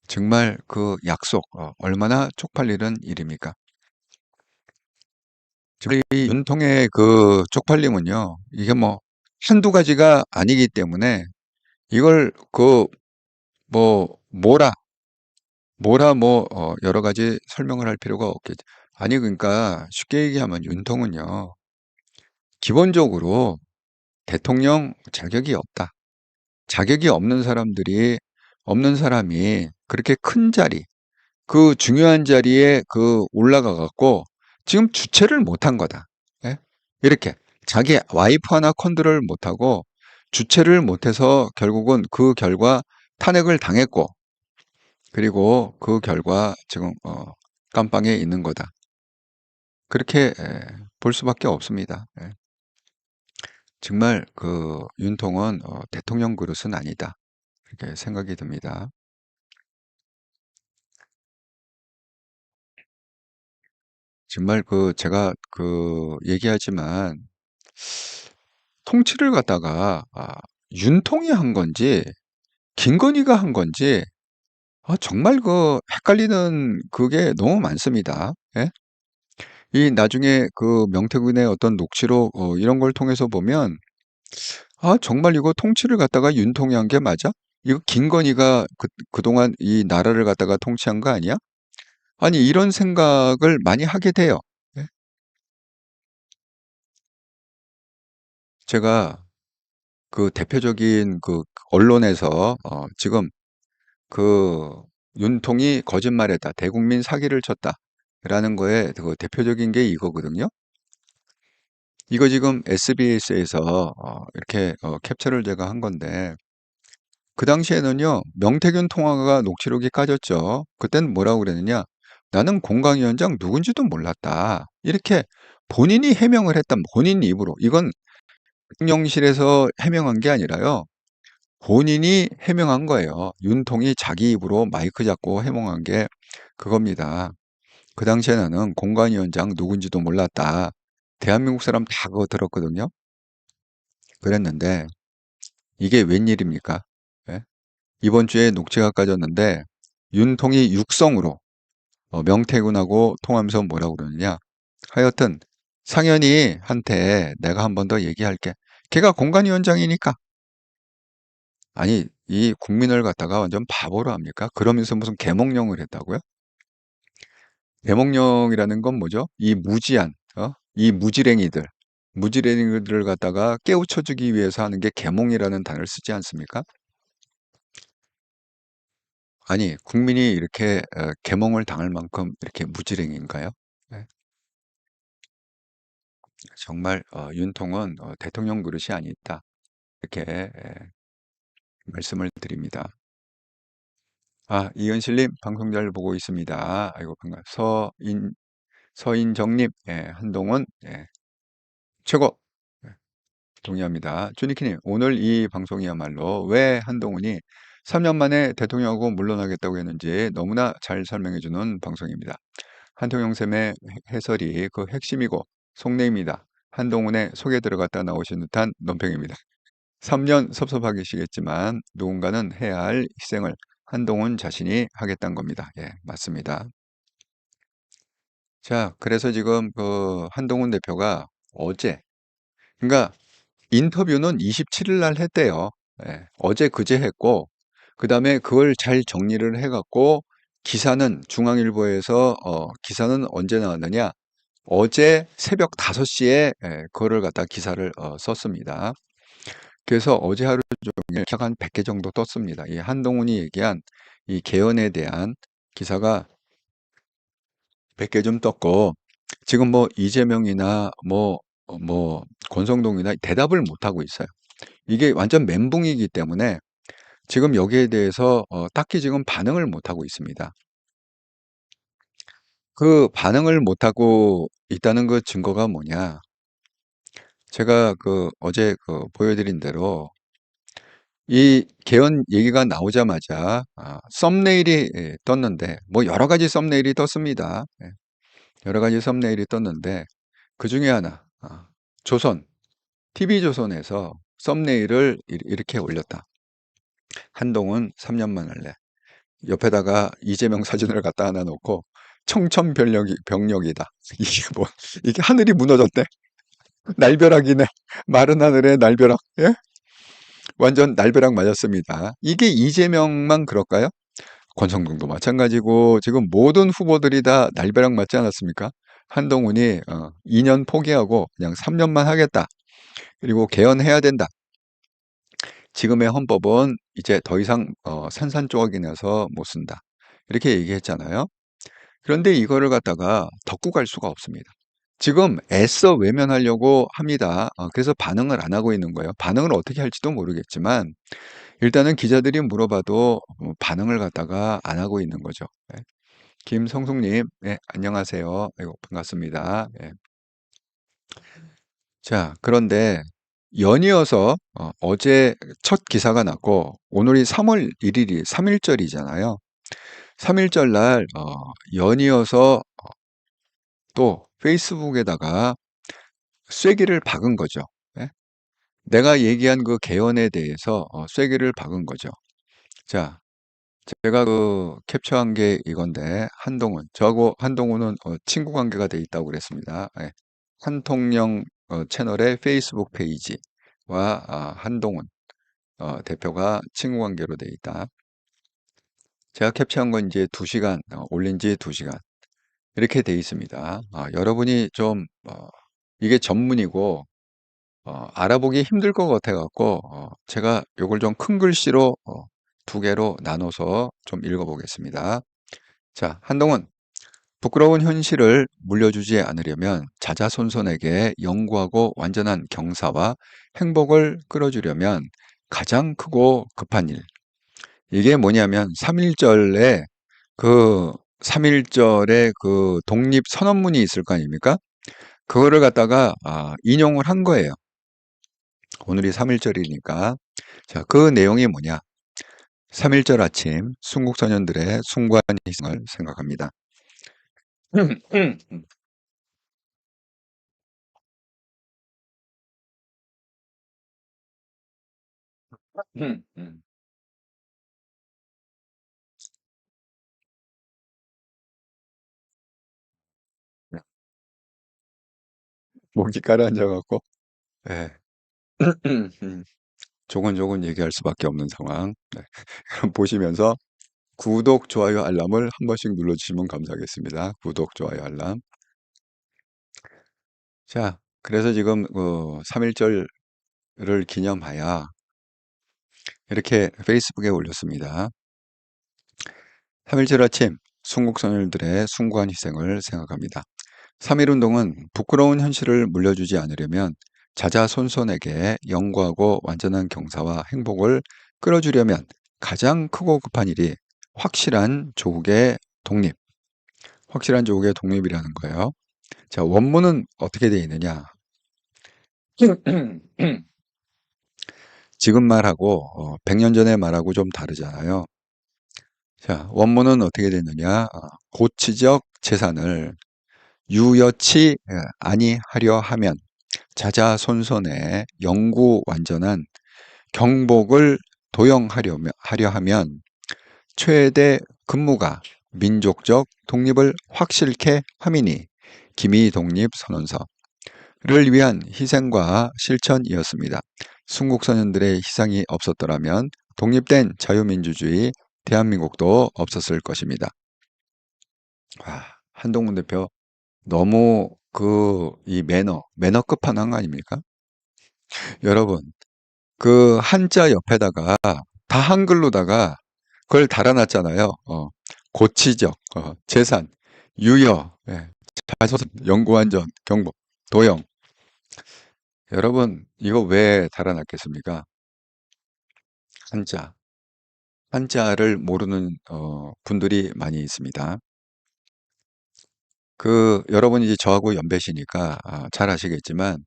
[SPEAKER 4] 정말 그 약속 얼마나 쪽팔리는 일입니까? 지금 이 윤통의 그 쪽팔림은요, 이게 뭐 한두 가지가 아니기 때문에 이걸 그 뭐 뭐라 뭐 여러 가지 설명을 할 필요가 없겠죠. 아니 그러니까 쉽게 얘기하면 윤통은요, 기본적으로 대통령 자격이 없다. 자격이 없는 사람이 그렇게 큰 자리, 그 중요한 자리에 그 올라가 갖고 지금 주체를 못한 거다. 예? 이렇게 자기 와이프 하나 컨트롤 못하고 주체를 못해서 결국은 그 결과 탄핵을 당했고 그리고 그 결과 지금 깜빵에 있는 거다. 그렇게 볼 수밖에 없습니다. 정말 윤통은 대통령 그릇은 아니다. 이렇게 생각이 듭니다. 정말 제가 얘기하지만 통치를 갖다가 윤통이 한 건지 김건희가 한 건지 정말 헷갈리는 그게 너무 많습니다. 예? 이 나중에 명태균의 어떤 녹취록 이런 걸 통해서 보면 정말 이거 통치를 갖다가 윤통이 한 게 맞아? 이거 김건희가 그동안 이 나라를 갖다가 통치한 거 아니야? 아니 이런 생각을 많이 하게 돼요. 예? 제가 대표적인 언론에서 지금 그 윤통이 거짓말했다. 대국민 사기를 쳤다. 라는 거에 대표적인 게 이거거든요. 이거 지금 SBS에서 이렇게 캡처를 제가 한 건데 그 당시에는요. 명태균 통화가 녹취록이 까졌죠. 그땐 뭐라고 그랬느냐? 나는 공강위원장 누군지도 몰랐다. 이렇게 본인이 해명을 했다. 본인 입으로. 이건 대통령실에서 해명한 게 아니라요. 본인이 해명한 거예요. 윤통이 자기 입으로 마이크 잡고 해명한 게 그겁니다. 그 당시에 나는 공관위원장 누군지도 몰랐다. 대한민국 사람 다 그거 들었거든요. 그랬는데 이게 웬일입니까? 예? 이번 주에 녹취가 까졌는데 윤통이 육성으로 명태균하고 통하면서 뭐라고 그러느냐. 하여튼 상현이한테 내가 한 번 더 얘기할게. 걔가 공관위원장이니까. 아니 이 국민을 갖다가 완전 바보로 합니까? 그러면서 무슨 계몽령을 했다고요? 계몽령이라는 건 뭐죠? 이 무지한 이 무지랭이들을 갖다가 깨우쳐주기 위해서 하는 게 계몽이라는 단어를 쓰지 않습니까? 아니 국민이 이렇게 계몽을 당할 만큼 이렇게 무지랭인가요? 네. 정말 윤통은 대통령 그릇이 아니다. 이렇게 말씀을 드립니다. 이은실님 방송 잘 보고 있습니다. 아이고 반가. 서인정님, 한동훈, 최고. 예, 동의합니다. 주니키님, 오늘 이 방송이야말로 왜 한동훈이 3년 만에 대통령하고 물러나겠다고 했는지 너무나 잘 설명해주는 방송입니다. 한통영 쌤의 해설이 그 핵심이고 속내입니다. 한동훈의 속에 들어갔다 나오신 듯한 논평입니다. 3년 섭섭하시겠지만 누군가는 해야 할 희생을 한동훈 자신이 하겠다는 겁니다. 예, 맞습니다. 자, 그래서 지금 한동훈 대표가 어제, 그러니까 인터뷰는 27일 날 했대요. 예, 어제 그제 했고, 그 다음에 그걸 잘 정리를 해갖고, 기사는 중앙일보에서, 기사는 언제 나왔느냐? 어제 새벽 5시에 그거를 갖다 기사를 썼습니다. 그래서 어제 하루 종일 약 한 100개 정도 떴습니다. 이 한동훈이 얘기한 이 개헌에 대한 기사가 100개 좀 떴고, 지금 뭐 이재명이나 권성동이나 대답을 못 하고 있어요. 이게 완전 멘붕이기 때문에 지금 여기에 대해서 딱히 지금 반응을 못 하고 있습니다. 그 반응을 못 하고 있다는 그 증거가 뭐냐? 제가 어제 보여드린 대로 이 개헌 얘기가 나오자마자 썸네일이 떴는데 뭐 여러 가지 썸네일이 떴습니다. 여러 가지 썸네일이 떴는데 그 중에 하나 TV조선에서 썸네일을 이렇게 올렸다. 한동훈 3년만 할래. 옆에다가 이재명 사진을 갖다 하나 놓고 청천벽력이다. 이게 이게 하늘이 무너졌대. 날벼락이네. 마른 하늘에 날벼락. 예? 완전 날벼락 맞았습니다. 이게 이재명만 그럴까요? 권성동도 마찬가지고 지금 모든 후보들이 다 날벼락 맞지 않았습니까? 한동훈이 2년 포기하고 그냥 3년만 하겠다. 그리고 개헌해야 된다. 지금의 헌법은 이제 더 이상 산산조각이 나서 못 쓴다. 이렇게 얘기했잖아요. 그런데 이거를 갖다가 덮고 갈 수가 없습니다. 지금 애써 외면하려고 합니다. 그래서 반응을 안 하고 있는 거예요. 반응을 어떻게 할지도 모르겠지만 일단은 기자들이 물어봐도 반응을 갖다가 안 하고 있는 거죠. 네. 김성숙님, 네, 안녕하세요. 아이고, 반갑습니다. 예. 자, 그런데 연이어서 어제 첫 기사가 났고, 오늘이 3월 1일이 3.1절이잖아요. 3.1절 날 연이어서 또 페이스북에다가 쐐기를 박은 거죠. 예? 내가 얘기한 그 개헌에 대해서 쐐기를 박은 거죠. 자, 제가 그 캡처한 게 이건데 한동훈 저하고 한동훈은 친구 관계가 돼 있다고 그랬습니다. 예. 한통령 채널의 페이스북 페이지와 한동훈 대표가 친구 관계로 돼 있다. 제가 캡처한 건 이제 2시간 올린 지 2시간 이렇게 돼 있습니다. 여러분이 좀 이게 전문이고 알아보기 힘들 것 같아 갖고 제가 요걸 좀 큰 글씨로 2개로 나눠서 좀 읽어보겠습니다. 자, 한동훈. 부끄러운 현실을 물려주지 않으려면 자자손손에게 영구하고 완전한 경사와 행복을 끌어주려면 가장 크고 급한 일. 이게 뭐냐면 3.1절에 그 3.1절에 그 독립선언문이 있을 거 아닙니까? 그거를 갖다가 인용을 한 거예요. 오늘이 3.1절이니까. 자, 그 내용이 뭐냐? 3.1절 아침 순국선현들의 숭고한 희생을 생각합니다. 목이 가라앉아갖고, 예. 조곤조곤 얘기할 수밖에 없는 상황. 네. 그럼 보시면서 구독, 좋아요, 알람을 한 번씩 눌러주시면 감사하겠습니다. 구독, 좋아요, 알람. 자, 그래서 지금 그 3.1절을 기념하여 이렇게 페이스북에 올렸습니다. 3.1절 아침 순국선열들의 숭고한 희생을 생각합니다. 3.1운동은 부끄러운 현실을 물려주지 않으려면 자자손손에게 영구하고 완전한 경사와 행복을 끌어주려면 가장 크고 급한 일이 확실한 조국의 독립, 확실한 조국의 독립이라는 거예요. 자, 원문은 어떻게 되어 있느냐? 지금 말하고 100년 전의 말하고 좀 다르잖아요. 자, 원문은 어떻게 되느냐? 고치적 재산을 유여치 아니하려 하면 자자손손의 영구 완전한 경복을 도용하려 하면 최대 근무가 민족적 독립을 확실케 함이니 기미독립선언서를 위한 희생과 실천이었습니다. 순국선현들의 희생이 없었더라면 독립된 자유민주주의 대한민국도 없었을 것입니다. 한동훈 대표 너무 이 매너 끝판왕 아닙니까? 여러분, 그 한자 옆에다가 다 한글로다가 그걸 달아놨잖아요. 고치적, 재산, 유여, 예, 자소서, 영구완전, 경복, 도영. 여러분, 이거 왜 달아놨겠습니까? 한자. 한자를 모르는 분들이 많이 있습니다. 여러분이 이제 저하고 연배시니까 잘 아시겠지만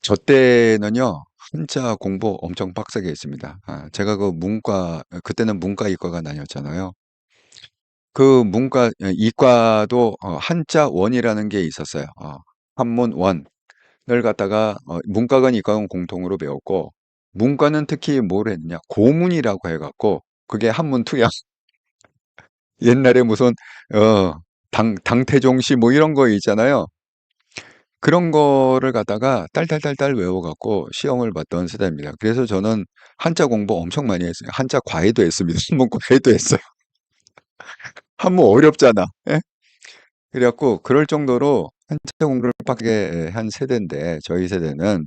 [SPEAKER 4] 저 때는요 한자 공부 엄청 빡세게 했습니다. 제가 그때는 문과 이과가 나뉘었잖아요. 그 이과도 한자 원이라는 게 있었어요. 한문 원을 갖다가 문과건 이과건 공통으로 배웠고 문과는 특히 뭘 했느냐 고문이라고 해갖고 그게 한문 투야. 옛날에 무슨 당태종시 뭐 이런 거 있잖아요. 그런 거를 갖다가 딸딸딸딸 외워갖고 시험을 봤던 세대입니다. 그래서 저는 한자 공부 엄청 많이 했어요. 한자 과외도 했습니다. 한문 과외도 했어요. 한문 어렵잖아. 예? 그래갖고 그럴 정도로 한자 공부를 빡게 한 세대인데 저희 세대는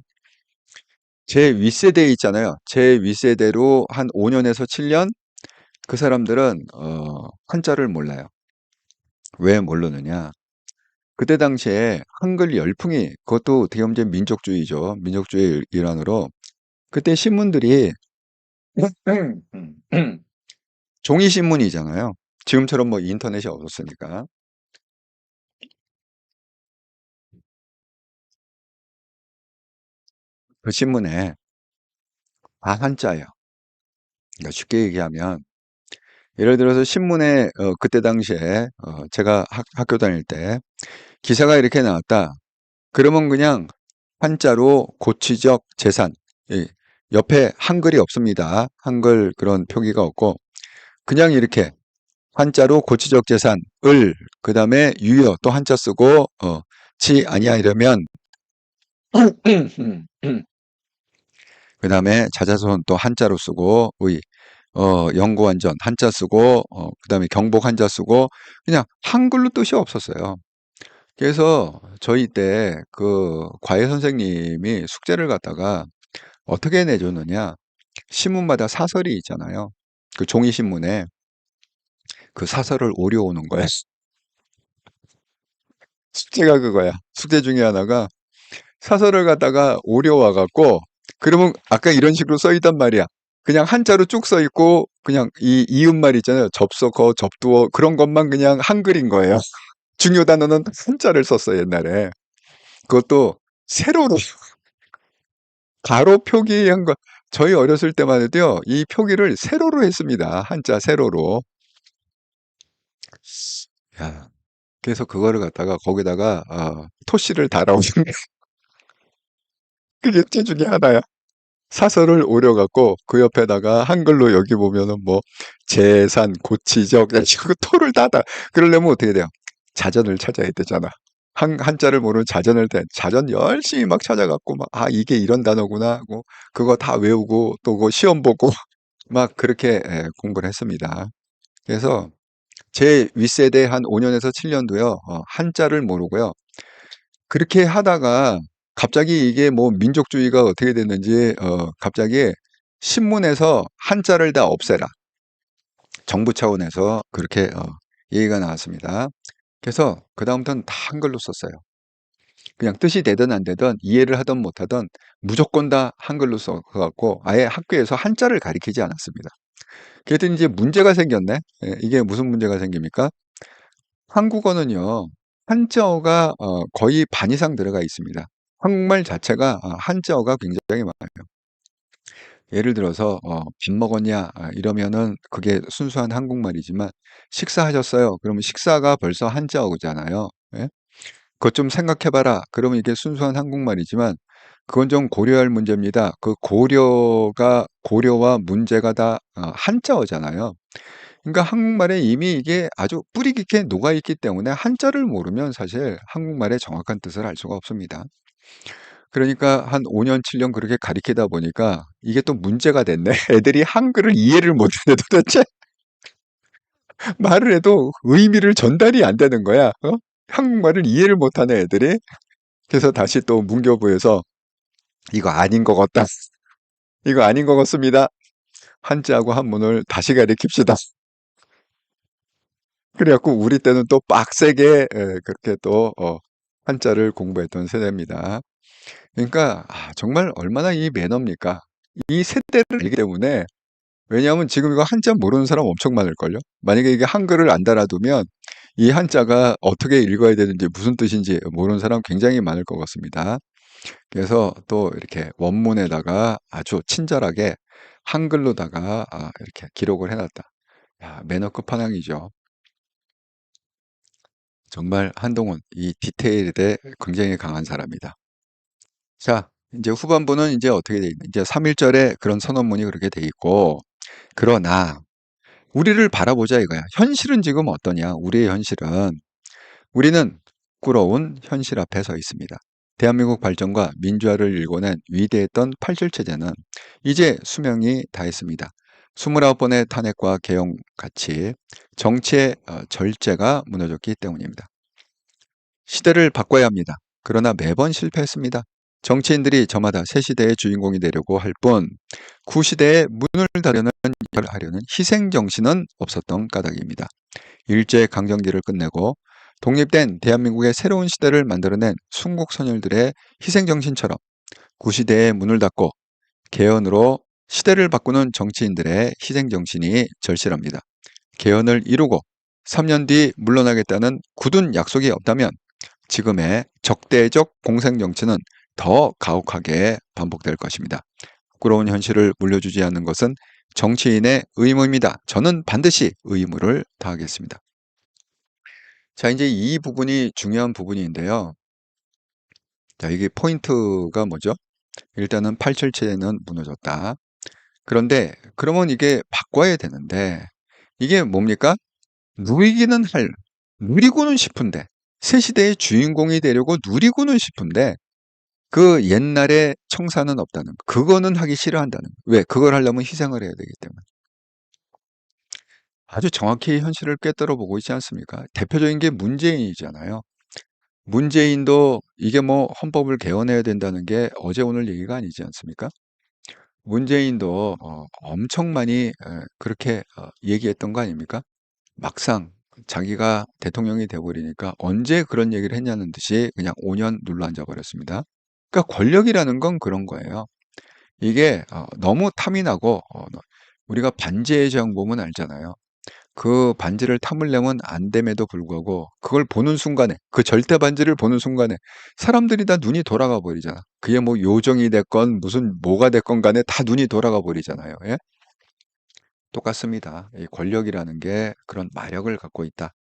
[SPEAKER 4] 제 윗세대 있잖아요. 제 윗세대로 한 5년에서 7년 그 사람들은 한자를 몰라요. 왜 모르느냐? 그때 당시에 한글 열풍이 그것도 대범제 민족주의죠. 민족주의 일환으로 그때 신문들이 종이 신문이잖아요. 지금처럼 뭐 인터넷이 없었으니까. 그 신문에 다 한자예요. 그러니까 쉽게 얘기하면 예를 들어서 신문에 그때 당시에 제가 학교 다닐 때 기사가 이렇게 나왔다. 그러면 그냥 한자로 고치적 재산. 예, 옆에 한글이 없습니다. 한글 그런 표기가 없고 그냥 이렇게 한자로 고치적 재산, 그다음에 유효 또 한자 쓰고 치 아니야 이러면 그다음에 자자손 또 한자로 쓰고 연구완전 한자 쓰고 그다음에 경복 한자 쓰고 그냥 한글로 뜻이 없었어요. 그래서 저희 때 그 과외 선생님이 숙제를 갖다가 어떻게 내줬느냐? 신문마다 사설이 있잖아요. 그 종이 신문에 그 사설을 오려오는 거야. 숙제가 그거야. 숙제 중에 하나가 사설을 갖다가 오려와 갖고 그러면 아까 이런 식으로 써 있단 말이야. 그냥 한자로 쭉 써 있고 그냥 이 이음말 있잖아요. 접속어, 접두어 그런 것만 그냥 한글인 거예요. 중요 단어는 한자를 썼어 옛날에. 그것도 세로로 가로 표기한 거. 저희 어렸을 때만 해도요. 이 표기를 세로로 했습니다. 한자 세로로. 야, 그래서 그거를 갖다가 거기다가 토시를 달아오는 그게 제 중에 하나야. 사설을 오려갖고 그 옆에다가 한글로 여기 보면은 뭐 재산, 고치적 그 토를 닫아. 그러려면 어떻게 돼요? 자전을 찾아야 되잖아. 한자를 모르는 자전 열심히 막 찾아갖고 막 이게 이런 단어구나 하고 그거 다 외우고 또 그 시험 보고 막 그렇게 공부를 했습니다. 그래서 제 윗세대 한 5년에서 7년도요. 한자를 모르고요. 그렇게 하다가 갑자기 이게 뭐 민족주의가 어떻게 됐는지 갑자기 신문에서 한자를 다 없애라. 정부 차원에서 그렇게 얘기가 나왔습니다. 그래서 그다음부터는 다 한글로 썼어요. 그냥 뜻이 되든 안 되든 이해를 하든 못하든 무조건 다 한글로 써갖고 아예 학교에서 한자를 가리키지 않았습니다. 그랬더니 이제 문제가 생겼네. 예, 이게 무슨 문제가 생깁니까? 한국어는요, 한자어가 거의 반 이상 들어가 있습니다. 한국말 자체가 한자어가 굉장히 많아요. 예를 들어서 밥 먹었냐 이러면은 그게 순수한 한국말이지만 식사하셨어요? 그러면 식사가 벌써 한자어잖아요. 예? 그것 좀 생각해봐라. 그러면 이게 순수한 한국말이지만 그건 좀 고려할 문제입니다. 그 고려와 문제가 다 한자어잖아요. 그러니까 한국말에 이미 이게 아주 뿌리 깊게 녹아있기 때문에 한자를 모르면 사실 한국말의 정확한 뜻을 알 수가 없습니다. 그러니까 한 5년, 7년 그렇게 가리키다 보니까 이게 또 문제가 됐네. 애들이 한글을 이해를 못하는데 도대체 말을 해도 의미를 전달이 안 되는 거야. 한국말을 이해를 못하는 애들이. 그래서 다시 또 문교부에서 이거 아닌 것 같다. 이거 아닌 것 같습니다. 한자하고 한문을 다시 가리킵시다. 그래갖고 우리 때는 또 빡세게 그렇게 또 한자를 공부했던 세대입니다. 그러니까 정말 얼마나 이 매너입니까? 이 세대를 알기 때문에 왜냐하면 지금 이거 한자 모르는 사람 엄청 많을걸요? 만약에 이게 한글을 안 달아두면 이 한자가 어떻게 읽어야 되는지 무슨 뜻인지 모르는 사람 굉장히 많을 것 같습니다. 그래서 또 이렇게 원문에다가 아주 친절하게 한글로다가 이렇게 기록을 해놨다. 야, 매너 끝판왕이죠. 정말 한동훈 이 디테일에 대해 굉장히 강한 사람이다. 자, 이제 후반부는 이제 어떻게 돼 있는? 이제 3.1절에 그런 선언문이 그렇게 돼 있고, 그러나 우리를 바라보자 이거야. 현실은 지금 어떠냐? 우리의 현실은 우리는 부끄러운 현실 앞에 서 있습니다. 대한민국 발전과 민주화를 일궈낸 위대했던 8.7 체제는 이제 수명이 다했습니다. 29번의 탄핵과 개혁 같이 정치의 절제가 무너졌기 때문입니다. 시대를 바꿔야 합니다. 그러나 매번 실패했습니다. 정치인들이 저마다 새 시대의 주인공이 되려고 할 뿐 구시대의 문을 하려는 희생정신은 없었던 까닭입니다. 일제강점기를 끝내고 독립된 대한민국의 새로운 시대를 만들어낸 순국선열들의 희생정신처럼 구시대의 문을 닫고 개헌으로 시대를 바꾸는 정치인들의 희생정신이 절실합니다. 개헌을 이루고 3년 뒤 물러나겠다는 굳은 약속이 없다면 지금의 적대적 공생 정치는 더 가혹하게 반복될 것입니다. 부끄러운 현실을 물려주지 않는 것은 정치인의 의무입니다. 저는 반드시 의무를 다하겠습니다. 자, 이제 이 부분이 중요한 부분인데요. 자, 이게 포인트가 뭐죠? 일단은 877체는 무너졌다. 그런데 그러면 이게 바꿔야 되는데 이게 뭡니까? 누리기는 누리고는 싶은데 새 시대의 주인공이 되려고 누리고는 싶은데 그 옛날에 청사는 없다는 거. 그거는 하기 싫어한다는 거. 왜? 그걸 하려면 희생을 해야 되기 때문에. 아주 정확히 현실을 꿰뚫어 보고 있지 않습니까? 대표적인 게 문재인이잖아요. 문재인도 이게 뭐 헌법을 개헌해야 된다는 게 어제 오늘 얘기가 아니지 않습니까? 문재인도 엄청 많이 그렇게 얘기했던 거 아닙니까? 막상 자기가 대통령이 돼버리니까 언제 그런 얘기를 했냐는 듯이 그냥 5년 눌러앉아 버렸습니다. 그러니까 권력이라는 건 그런 거예요. 이게 너무 탐이 나고 우리가 반지의 제왕 보면 알잖아요. 그 반지를 탐으려면 안 됨에도 불구하고 그걸 보는 순간에 그 절대 반지를 보는 순간에 사람들이 다 눈이 돌아가 버리잖아. 그게 뭐 요정이 됐건 무슨 뭐가 됐건 간에 다 눈이 돌아가 버리잖아요. 예? 똑같습니다. 이 권력이라는 게 그런 마력을 갖고 있다.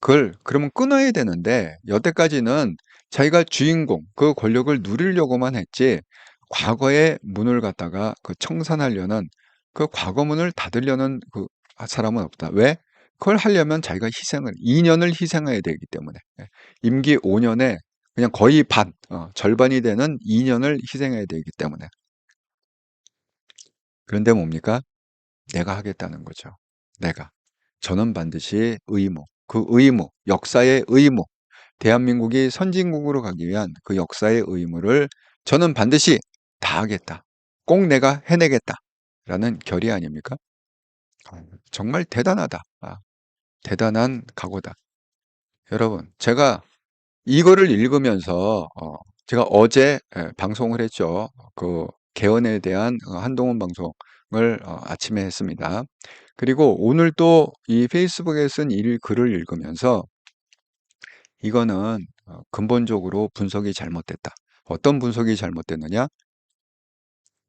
[SPEAKER 4] 그걸 그러면 끊어야 되는데 여태까지는 자기가 주인공 그 권력을 누리려고만 했지 과거의 문을 갖다가 그 청산하려는 그 과거문을 닫으려는 그 사람은 없다. 왜? 그걸 하려면 자기가 2년을 희생해야 되기 때문에 임기 5년에 그냥 거의 절반이 되는 2년을 희생해야 되기 때문에. 그런데 뭡니까? 내가 하겠다는 거죠. 내가. 저는 반드시 그 의무, 역사의 의무, 대한민국이 선진국으로 가기 위한 그 역사의 의무를 저는 반드시 다하겠다. 꼭 내가 해내겠다. 라는 결의 아닙니까? 정말 대단하다. 대단한 각오다. 여러분, 제가 이거를 읽으면서 제가 어제 방송을 했죠. 그 개헌에 대한 한동훈 방송을 아침에 했습니다. 그리고 오늘 또 이 페이스북에 쓴 글을 읽으면서 이거는 근본적으로 분석이 잘못됐다. 어떤 분석이 잘못됐느냐?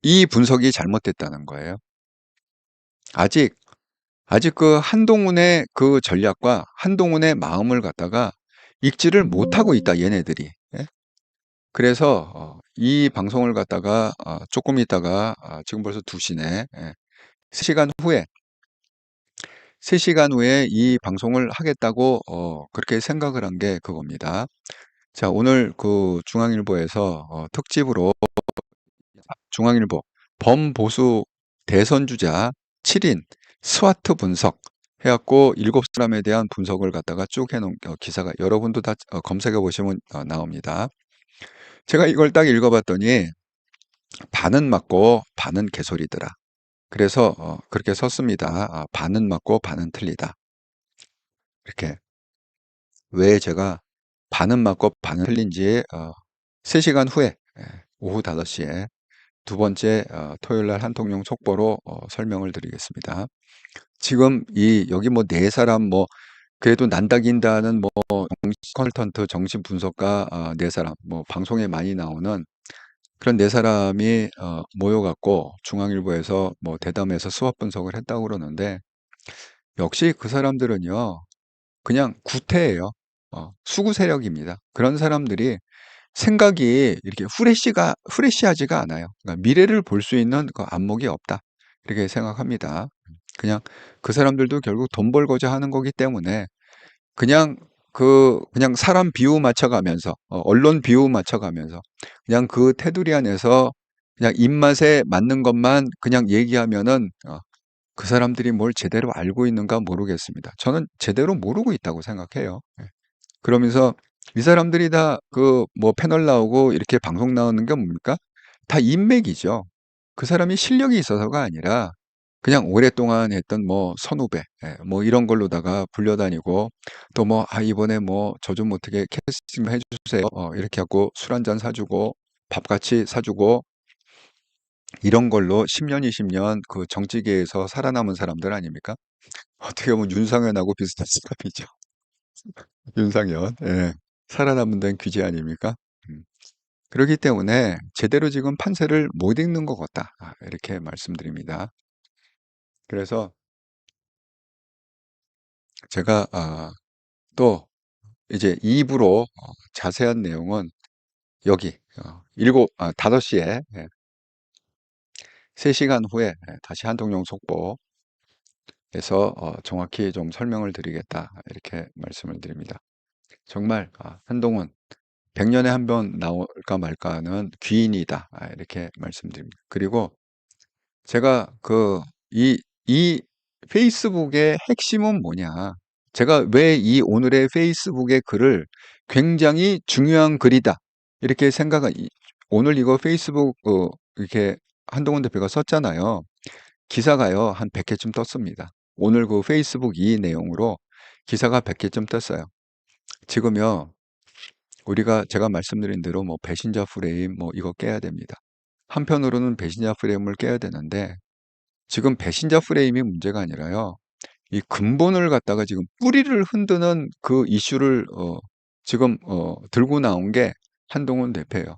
[SPEAKER 4] 이 분석이 잘못됐다는 거예요. 아직 그 한동훈의 그 전략과 한동훈의 마음을 갖다가 읽지를 못하고 있다, 얘네들이. 예? 그래서 이 방송을 갖다가 조금 있다가 지금 벌써 2시네. 3시간 후에 3시간 후에 이 방송을 하겠다고 그렇게 생각을 한 게 그겁니다. 자, 오늘 그 중앙일보에서 특집으로 중앙일보 범보수 대선 주자 7인 스와트 분석 해갖고 7사람에 대한 분석을 갖다가 쭉 해놓은 기사가 여러분도 다 검색해 보시면 나옵니다. 제가 이걸 딱 읽어봤더니 반은 맞고 반은 개소리더라. 그래서 그렇게 썼습니다. 반은 맞고 반은 틀리다. 이렇게. 왜 제가 반은 맞고 반은 틀린지 3시간 후에 오후 5시에 두 번째 토요일 날 한통용 속보로 설명을 드리겠습니다. 지금 여기 뭐 4사람 뭐 그래도 난다긴다는 뭐 정치 컨설턴트 정신 분석가 4사람 뭐 방송에 많이 나오는 그런 4사람이 모여갖고 중앙일보에서 뭐 대담해서 수업 분석을 했다고 그러는데 역시 그 사람들은요 그냥 구태예요. 수구 세력입니다. 그런 사람들이 생각이 이렇게 후레쉬하지가 않아요. 그러니까 미래를 볼 수 있는 그 안목이 없다. 이렇게 생각합니다. 그냥 그 사람들도 결국 돈 벌고자 하는 거기 때문에 그냥 그냥 사람 비유 맞춰가면서 언론 비유 맞춰가면서 그냥 그 테두리 안에서 그냥 입맛에 맞는 것만 그냥 얘기하면은 그 사람들이 뭘 제대로 알고 있는가 모르겠습니다. 저는 제대로 모르고 있다고 생각해요. 예. 그러면서 이 사람들이 다 그 뭐 패널 나오고 이렇게 방송 나오는 게 뭡니까? 다 인맥이죠. 그 사람이 실력이 있어서가 아니라 그냥 오랫동안 했던 뭐 선후배, 뭐 이런 걸로다가 불려다니고 또 뭐 이번에 뭐 저 좀 어떻게 캐스팅 해주세요. 이렇게 하고 술 한잔 사주고 밥같이 사주고 이런 걸로 10년, 20년 그 정치계에서 살아남은 사람들 아닙니까? 어떻게 보면 윤상현하고 비슷한 사람이죠. 윤상현. 예. 살아남은 데는 귀재 아닙니까? 음. 그렇기 때문에 제대로 지금 판세를 못 읽는 것 같다. 이렇게 말씀드립니다. 그래서 제가 또 이제 2부로 자세한 내용은 여기 5시에 3시간 후에 다시 한통령 속보에서 정확히 좀 설명을 드리겠다. 이렇게 말씀을 드립니다. 정말 한동훈 100년에 한 번 나올까 말까 하는 귀인이다. 이렇게 말씀드립니다. 그리고 제가 이 페이스북의 핵심은 뭐냐? 제가 왜 이 오늘의 페이스북의 글을 굉장히 중요한 글이다. 이렇게 오늘 이거 페이스북, 이렇게 한동훈 대표가 썼잖아요. 기사가요, 한 100개쯤 떴습니다. 오늘 그 페이스북 이 내용으로 기사가 100개쯤 떴어요. 지금요, 제가 말씀드린 대로 뭐 배신자 프레임 뭐 이거 깨야 됩니다. 한편으로는 배신자 프레임을 깨야 되는데 지금 배신자 프레임이 문제가 아니라요. 이 근본을 갖다가 지금 뿌리를 흔드는 그 이슈를 지금 들고 나온 게 한동훈 대표예요.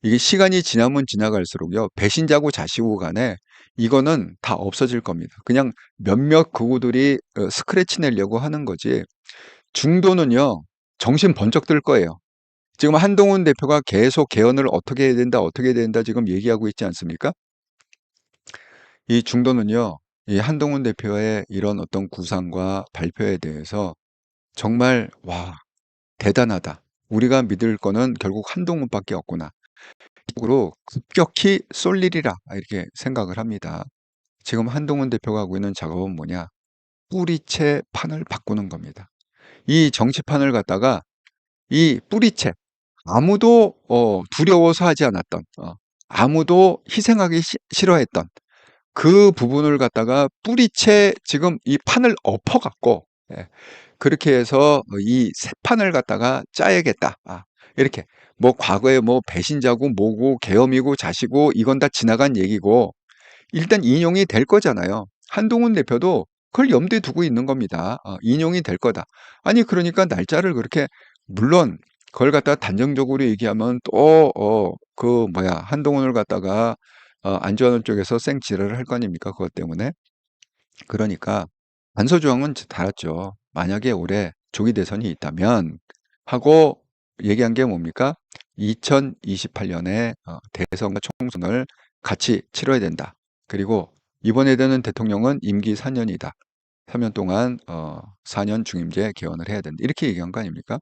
[SPEAKER 4] 이게 시간이 지나면 지나갈수록요. 배신자고 자시고 간에 이거는 다 없어질 겁니다. 그냥 몇몇 그우들이 스크래치 내려고 하는 거지. 중도는요. 정신 번쩍 들 거예요. 지금 한동훈 대표가 계속 개헌을 어떻게 해야 된다, 어떻게 해야 된다 지금 얘기하고 있지 않습니까? 이 중도는요, 이 한동훈 대표의 이런 어떤 구상과 발표에 대해서 정말, 와, 대단하다. 우리가 믿을 거는 결국 한동훈밖에 없구나. 이쪽으로 급격히 쏠 일이라, 이렇게 생각을 합니다. 지금 한동훈 대표가 하고 있는 작업은 뭐냐? 뿌리채 판을 바꾸는 겁니다. 이 정치판을 갖다가 이 뿌리채, 아무도 두려워서 하지 않았던, 아무도 희생하기 싫어했던 그 부분을 갖다가 뿌리채 지금 이 판을 엎어갖고 그렇게 해서 이 새 판을 갖다가 짜야겠다. 이렇게 뭐 과거에 뭐 배신자고 뭐고 계엄이고 자시고 이건 다 지나간 얘기고 일단 인용이 될 거잖아요. 한동훈 대표도 그걸 염두에 두고 있는 겁니다. 인용이 될 거다. 아니 그러니까 날짜를 그렇게 물론 그걸 갖다가 단정적으로 얘기하면 또 한동훈을 갖다가 안 좋아하는 쪽에서 생지랄을 할 거 아닙니까? 그것 때문에. 그러니까 단서조항은 달았죠. 만약에 올해 조기 대선이 있다면 하고 얘기한 게 뭡니까? 2028년에 대선과 총선을 같이 치러야 된다. 그리고 이번에 되는 대통령은 임기 4년이다. 3년 동안 4년 중임제 개헌을 해야 된다. 이렇게 얘기한 거 아닙니까?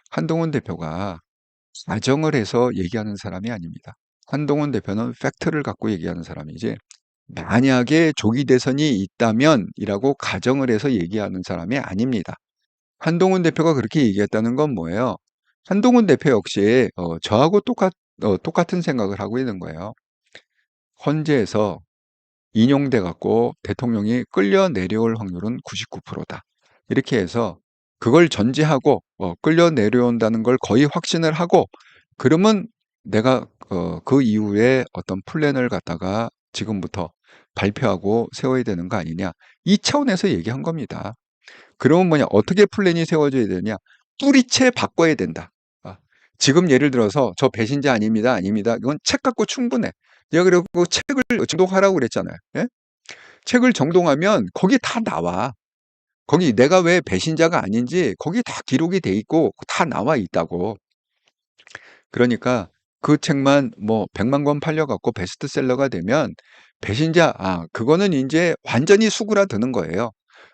[SPEAKER 4] 한동훈 대표가 가정을 해서 얘기하는 사람이 아닙니다. 한동훈 대표는 팩트를 갖고 얘기하는 사람이지 만약에 조기 대선이 있다면이라고 가정을 해서 얘기하는 사람이 아닙니다. 한동훈 대표가 그렇게 얘기했다는 건 뭐예요? 한동훈 대표 역시 저하고 똑같은 생각을 하고 있는 거예요. 헌재에서 인용돼 갖고 대통령이 끌려 내려올 확률은 99%다. 이렇게 해서 그걸 전제하고 끌려 내려온다는 걸 거의 확신을 하고 그러면 내가 그 이후에 어떤 플랜을 갖다가 지금부터 발표하고 세워야 되는 거 아니냐. 이 차원에서 얘기한 겁니다. 그러면 뭐냐? 어떻게 플랜이 세워져야 되냐? 뿌리채 바꿔야 된다. 지금 예를 들어서 저 배신자 아닙니다. 아닙니다. 이건 책 갖고 충분해. 내가 그리고 책을 정독하라고 그랬잖아요. 예? 책을 정독하면 거기 다 나와. 거기 내가 왜 배신자가 아닌지 거기 다 기록이 돼 있고 다 나와 있다고. 그러니까 그 책만 뭐 100만 권 팔려갖고 베스트셀러가 되면 배신자, 그거는 이제 완전히 수그라드는 거예요.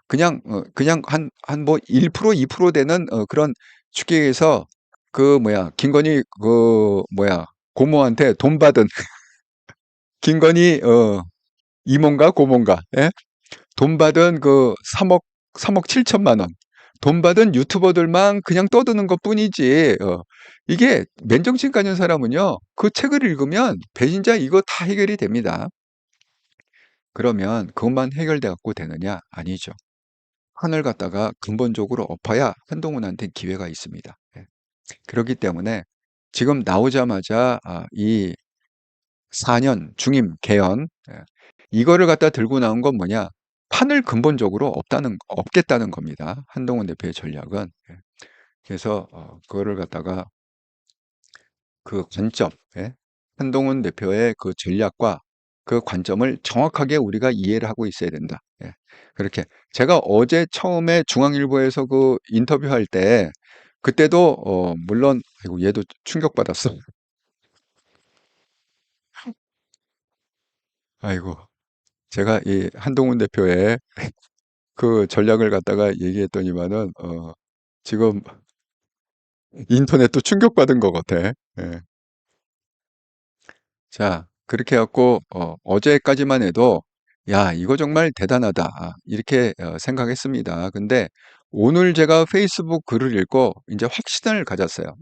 [SPEAKER 4] 그냥 뭐 1%, 2% 되는 그런 축계에서 김건희 고모한테 돈 받은 김건희 이모인가 고모인가 예? 돈 받은 3억 7천만 원. 돈 받은 유튜버들만 그냥 떠드는 것 뿐이지. 이게 맨정신 가진 사람은요, 그 책을 읽으면 배신자 이거 다 해결이 됩니다. 그러면 그것만 해결돼 갖고 되느냐? 아니죠. 판을 갖다가 근본적으로 엎어야 한동훈한테 기회가 있습니다. 예. 그렇기 때문에 지금 나오자마자 이 4년 중임 개헌, 이거를 갖다 들고 나온 건 뭐냐? 판을 근본적으로 없겠다는 겁니다. 한동훈 대표의 전략은. 예. 그래서 그거를 갖다가 그 관점, 예? 한동훈 대표의 그 전략과 그 관점을 정확하게 우리가 이해를 하고 있어야 된다. 예. 그렇게 제가 어제 처음에 중앙일보에서 그 인터뷰할 때 그때도 물론 아이고 얘도 충격받았어. 아이고 제가 이 한동훈 대표의 그 전략을 갖다가 얘기했더니만은 지금 인터넷도 충격받은 것 같아. 예. 자, 그렇게 해갖고, 어제까지만 해도, 야, 이거 정말 대단하다. 이렇게 생각했습니다. 근데 오늘 제가 페이스북 글을 읽고 이제 확신을 가졌어요.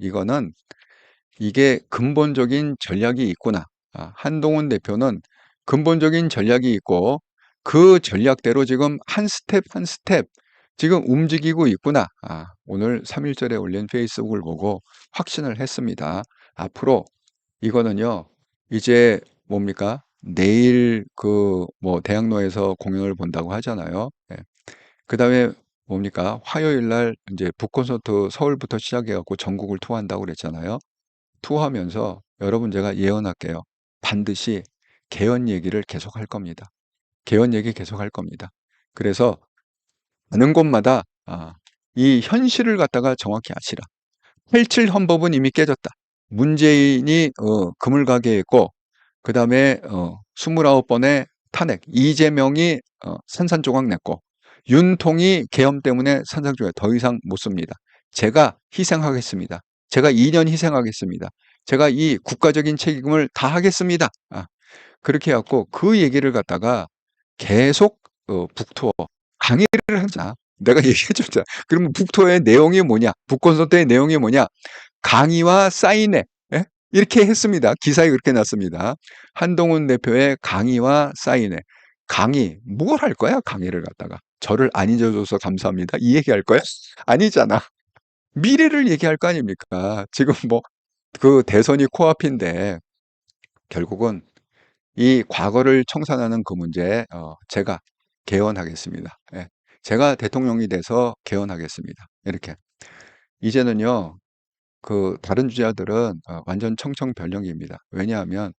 [SPEAKER 4] 이게 근본적인 전략이 있구나. 한동훈 대표는 근본적인 전략이 있고 그 전략대로 지금 한 스텝 한 스텝 지금 움직이고 있구나. 오늘 3.1절에 올린 페이스북을 보고 확신을 했습니다. 앞으로 이거는요, 이제 뭡니까? 내일 그 뭐 대학로에서 공연을 본다고 하잖아요. 예. 그다음에 뭡니까? 화요일 날 이제 북콘서트 서울부터 시작해 갖고 전국을 투어한다고 그랬잖아요. 투어하면서 여러분 제가 예언할게요. 반드시 개헌 얘기를 계속 할 겁니다. 개헌 얘기 계속 할 겁니다. 그래서 가는 곳마다 이 현실을 갖다가 정확히 아시라. 87 헌법은 이미 깨졌다. 문재인이 그물가게했고 그다음에 29번의 탄핵, 이재명이 산산조각 냈고 윤통이 계엄 때문에 산산조각 더 이상 못 씁니다. 제가 희생하겠습니다. 제가 2년 희생하겠습니다. 제가 이 국가적인 책임을 다 하겠습니다. 그렇게 해갖고 그 얘기를 갖다가 계속 북투어 강의를 하자. 내가 얘기해줬잖아. 그러면 북투어의 내용이 뭐냐? 북콘서트의 내용이 뭐냐? 강의와 사인회. 예? 이렇게 했습니다. 기사에 그렇게 났습니다. 한동훈 대표의 강의와 사인회. 강의, 뭘 할 거야? 강의를 갖다가. 저를 안 잊어줘서 감사합니다. 이 얘기할 거야? 아니잖아. 미래를 얘기할 거 아닙니까? 지금 뭐, 그 대선이 코앞인데, 결국은 이 과거를 청산하는 그 문제, 제가 개헌하겠습니다. 예. 제가 대통령이 돼서 개헌하겠습니다. 이렇게. 이제는요, 그 다른 주자들은 완전 청청변령입니다. 왜냐하면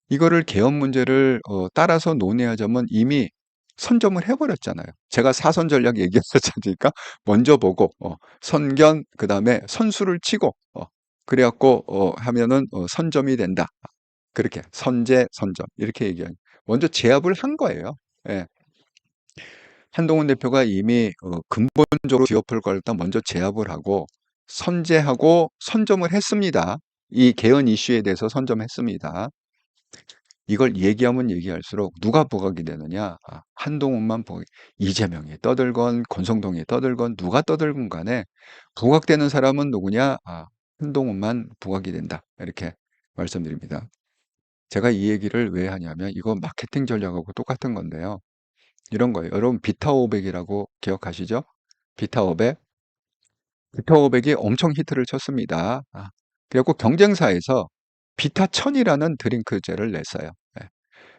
[SPEAKER 4] 이거를 개헌 문제를 따라서 논의하자면 이미 선점을 해버렸잖아요. 제가 사선 전략 얘기했었으니까 먼저 보고 선견 그다음에 선수를 치고 그래갖고 하면은 선점이 된다. 그렇게 선제 선점 이렇게 얘기하는 먼저 제압을 한 거예요. 예. 한동훈 대표가 이미 근본적으로 뒤엎을 걸 일단 먼저 제압을 하고 선제하고 선점을 했습니다. 이 개헌 이슈에 대해서 선점했습니다. 이걸 얘기하면 얘기할수록 누가 부각이 되느냐? 한동훈만 부각. 이재명이 떠들건 권성동이 떠들건 누가 떠들건 간에 부각되는 사람은 누구냐? 한동훈만 부각이 된다. 이렇게 말씀드립니다. 제가 이 얘기를 왜 하냐면 이거 마케팅 전략하고 똑같은 건데요. 이런 거예요. 여러분 비타500이라고 기억하시죠? 비타500. 비타500이 엄청 히트를 쳤습니다. 그래갖고 경쟁사에서 비타1000이라는 드링크제를 냈어요. 예.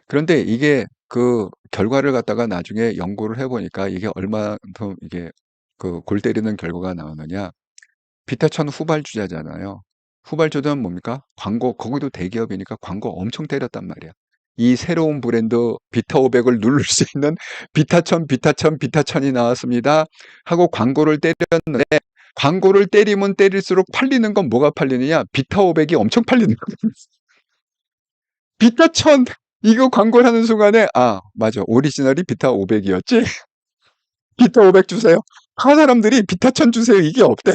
[SPEAKER 4] 그런데 이게 그 결과를 갖다가 나중에 연구를 해보니까 이게 얼마만큼 이게 그 골 때리는 결과가 나오느냐. 비타1000 후발주자잖아요. 후발주자는 뭡니까? 광고, 거기도 대기업이니까 광고 엄청 때렸단 말이야. 이 새로운 브랜드 비타500을 누를 수 있는 비타1000이 나왔습니다. 하고 광고를 때렸는데 광고를 때리면 때릴수록 팔리는 건 뭐가 팔리느냐? 비타500이 엄청 팔리는 거예요. 비타1000 이거 광고를 하는 순간에 맞아. 오리지널이 비타500이었지? 비타500 주세요. 다 사람들이 비타1000 주세요. 이게 없대.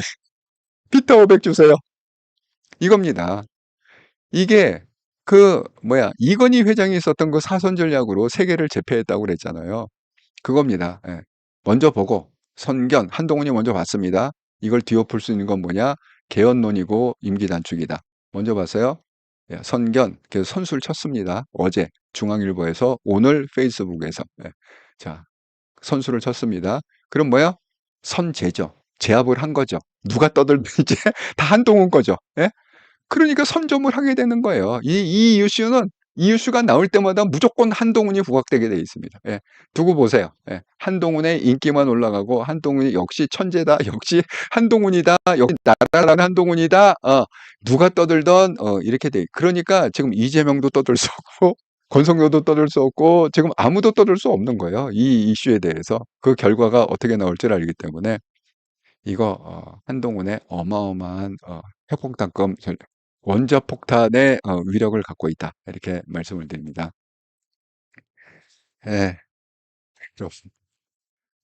[SPEAKER 4] 비타500 주세요. 이겁니다. 이게 이건희 회장이 썼던 그 사선 전략으로 세계를 제패했다고 그랬잖아요. 그겁니다. 예. 먼저 보고 선견 한동훈이 먼저 봤습니다. 이걸 뒤엎을 수 있는 건 뭐냐? 개헌론이고 임기 단축이다. 먼저 봤어요. 예, 선견 그래서 선수를 쳤습니다. 어제 중앙일보에서 오늘 페이스북에서 자 선수를 쳤습니다. 그럼 뭐야? 선제죠. 제압을 한 거죠. 누가 떠들든 이제 다 한동훈 거죠. 예? 그러니까 선점을 하게 되는 거예요. 이 이슈는 이슈가 나올 때마다 무조건 한동훈이 부각되게 돼 있습니다. 예, 두고 보세요. 예, 한동훈의 인기만 올라가고 한동훈이 역시 천재다, 역시 한동훈이다, 역시 나라라는 한동훈이다. 누가 떠들던 이렇게 돼. 그러니까 지금 이재명도 떠들 수 없고 권성도도 떠들 수 없고 지금 아무도 떠들 수 없는 거예요. 이 이슈에 대해서 그 결과가 어떻게 나올지를 알기 때문에 이거 한동훈의 어마어마한 핵폭탄급 원자폭탄의 위력을 갖고 있다. 이렇게 말씀을 드립니다. 예, 그렇습니다.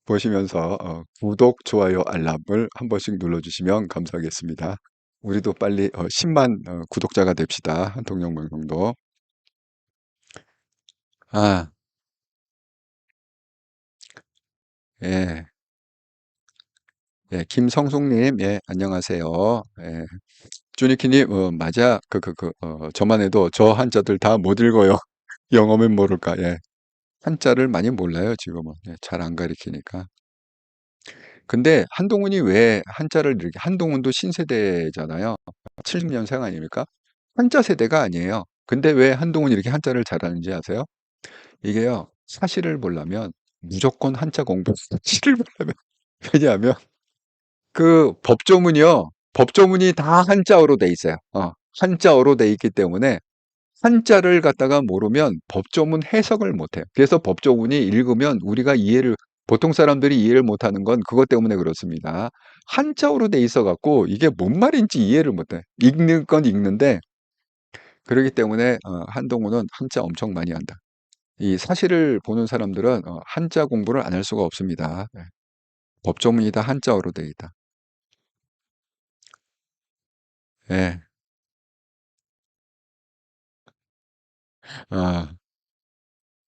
[SPEAKER 4] 보시면서 구독, 좋아요, 알람을 한 번씩 눌러주시면 감사하겠습니다. 우리도 빨리 10만 구독자가 됩시다. 한통령 방송도. 아, 예, 예, 김성숙님, 예, 안녕하세요. 예, 쭈니키님, 맞아. 저만 해도 저 한자들 다 못 읽어요. 영어면 모를까. 예. 한자를 많이 몰라요, 지금은. 예, 잘 안 가리키니까. 근데 한동훈이 왜 한자를 이렇게, 한동훈도 신세대잖아요. 70년생 아닙니까? 한자 세대가 아니에요. 근데 왜 한동훈이 이렇게 한자를 잘하는지 아세요? 이게요, 사실을 보려면 무조건 한자 공부, 사실을 보려면. 왜냐하면 그 법조문이 다 한자어로 돼 있어요. 한자어로 돼 있기 때문에 한자를 갖다가 모르면 법조문 해석을 못해요. 그래서 법조문이 읽으면 우리가 보통 사람들이 이해를 못하는 건 그것 때문에 그렇습니다. 한자어로 돼 있어 갖고 이게 뭔 말인지 이해를 못해. 읽는 건 읽는데 그렇기 때문에 한동훈은 한자 엄청 많이 한다. 이 사실을 보는 사람들은 한자 공부를 안 할 수가 없습니다. 네. 법조문이 다 한자어로 돼 있다. 예. 아,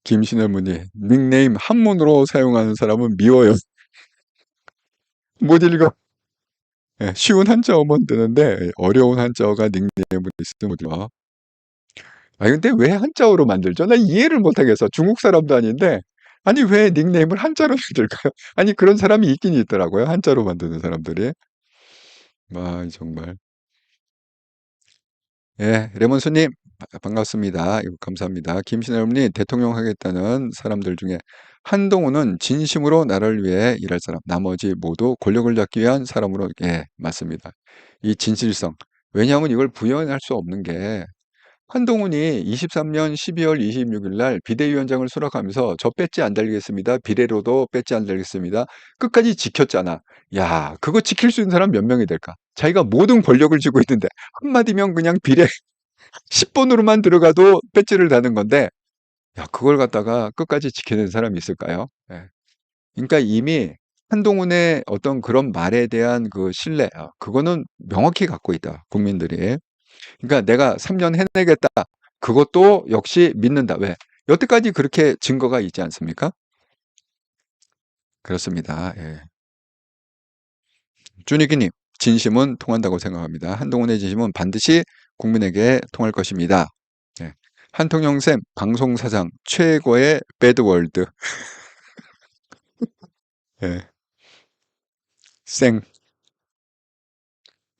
[SPEAKER 4] 김신혜문이 닉네임 한문으로 사용하는 사람은 미워요. 못 읽어. 예, 쉬운 한자어면 되는데 어려운 한자어가 닉네임으로 있으면 못 읽어. 근데 왜 한자어로 만들죠? 나 이해를 못 하겠어. 중국 사람도 아닌데 아니 왜 닉네임을 한자로 만들까요? 아니 그런 사람이 있긴 있더라고요. 한자로 만드는 사람들이. 정말. 예, 레몬수님 반갑습니다. 이거 감사합니다. 김신혜님 대통령 하겠다는 사람들 중에 한동훈은 진심으로 나라를 위해 일할 사람, 나머지 모두 권력을 잡기 위한 사람으로 예, 맞습니다. 이 진실성. 왜냐하면 이걸 부연할 수 없는 게 한동훈이 23년 12월 26일 날 비대위원장을 수락하면서 저 배지 안 달리겠습니다. 비례로도 배지 안 달리겠습니다. 끝까지 지켰잖아. 야, 그거 지킬 수 있는 사람 몇 명이 될까? 자기가 모든 권력을 쥐고 있는데 한마디면 그냥 비례 10번으로만 들어가도 배지를 다는 건데 야, 그걸 갖다가 끝까지 지켜낸 사람이 있을까요? 예. 그러니까 이미 한동훈의 어떤 그런 말에 대한 그 신뢰, 그거는 명확히 갖고 있다. 국민들이. 그러니까 내가 3년 해내겠다. 그것도 역시 믿는다. 왜? 여태까지 그렇게 증거가 있지 않습니까? 그렇습니다. 예. 준익이님, 진심은 통한다고 생각합니다. 한동훈의 진심은 반드시 국민에게 통할 것입니다. 예. 한통영쌤, 방송사상 최고의 배드월드. 예. 생.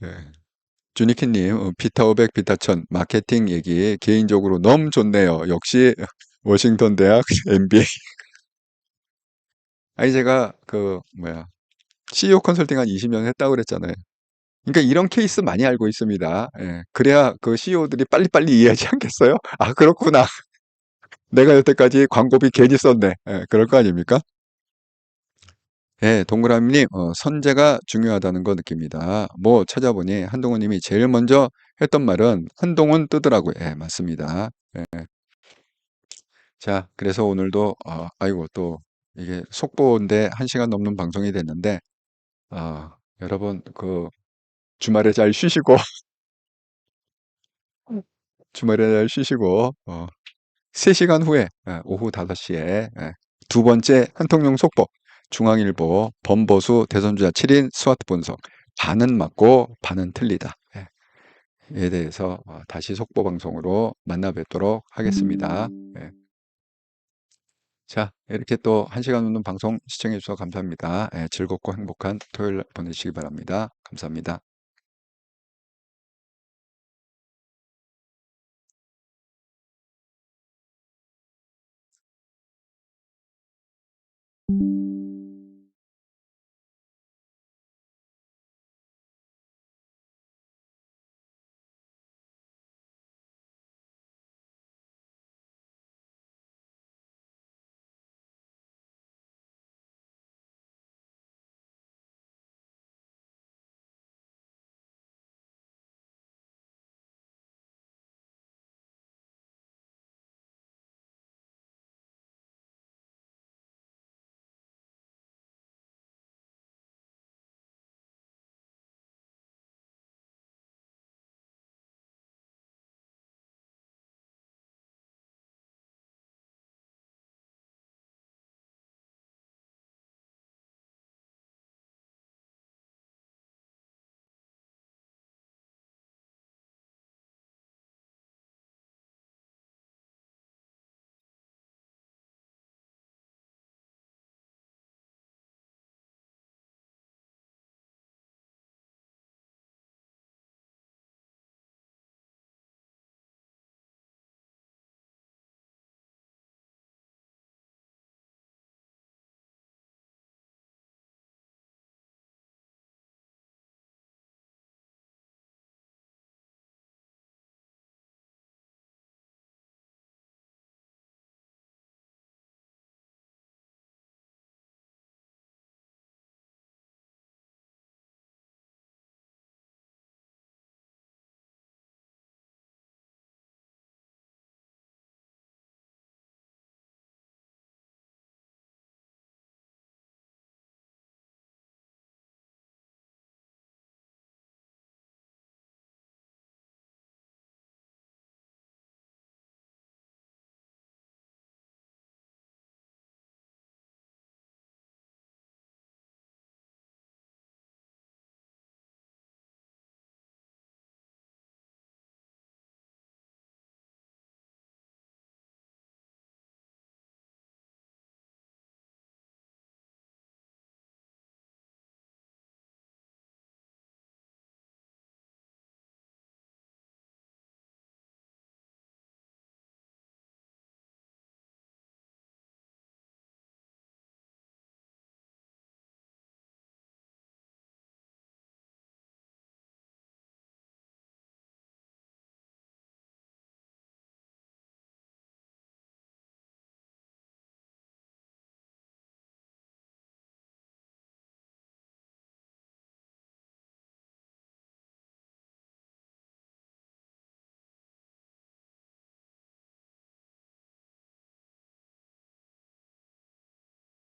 [SPEAKER 4] 예. 주니키님, 비타오백, 비타천, 마케팅 얘기 개인적으로 너무 좋네요. 역시 워싱턴 대학 MBA. 아니, 제가 CEO 컨설팅 한 20년 했다고 그랬잖아요. 그러니까 이런 케이스 많이 알고 있습니다. 예, 그래야 그 CEO들이 빨리빨리 이해하지 않겠어요? 아, 그렇구나. 내가 여태까지 광고비 괜히 썼네. 예, 그럴 거 아닙니까? 예, 동그라미님, 선제가 중요하다는 거 느낍니다. 뭐 찾아보니 한동훈님이 제일 먼저 했던 말은 한동훈 뜨더라고요. 예, 맞습니다. 예. 자, 그래서 오늘도, 아이고, 또 이게 속보인데 1시간 넘는 방송이 됐는데, 여러분, 주말에 잘 쉬시고, 주말에 잘 쉬시고, 3시간 후에, 오후 5시에, 두 번째 한통령 속보, 중앙일보, 범보수 대선주자 7인 스와트 분석, 반은 맞고 반은 틀리다. 예, 에 대해서 다시 속보 방송으로 만나 뵙도록 하겠습니다. 예. 자, 이렇게 또 1시간 넘는 방송 시청해 주셔서 감사합니다. 예, 즐겁고 행복한 토요일 보내시기 바랍니다. 감사합니다.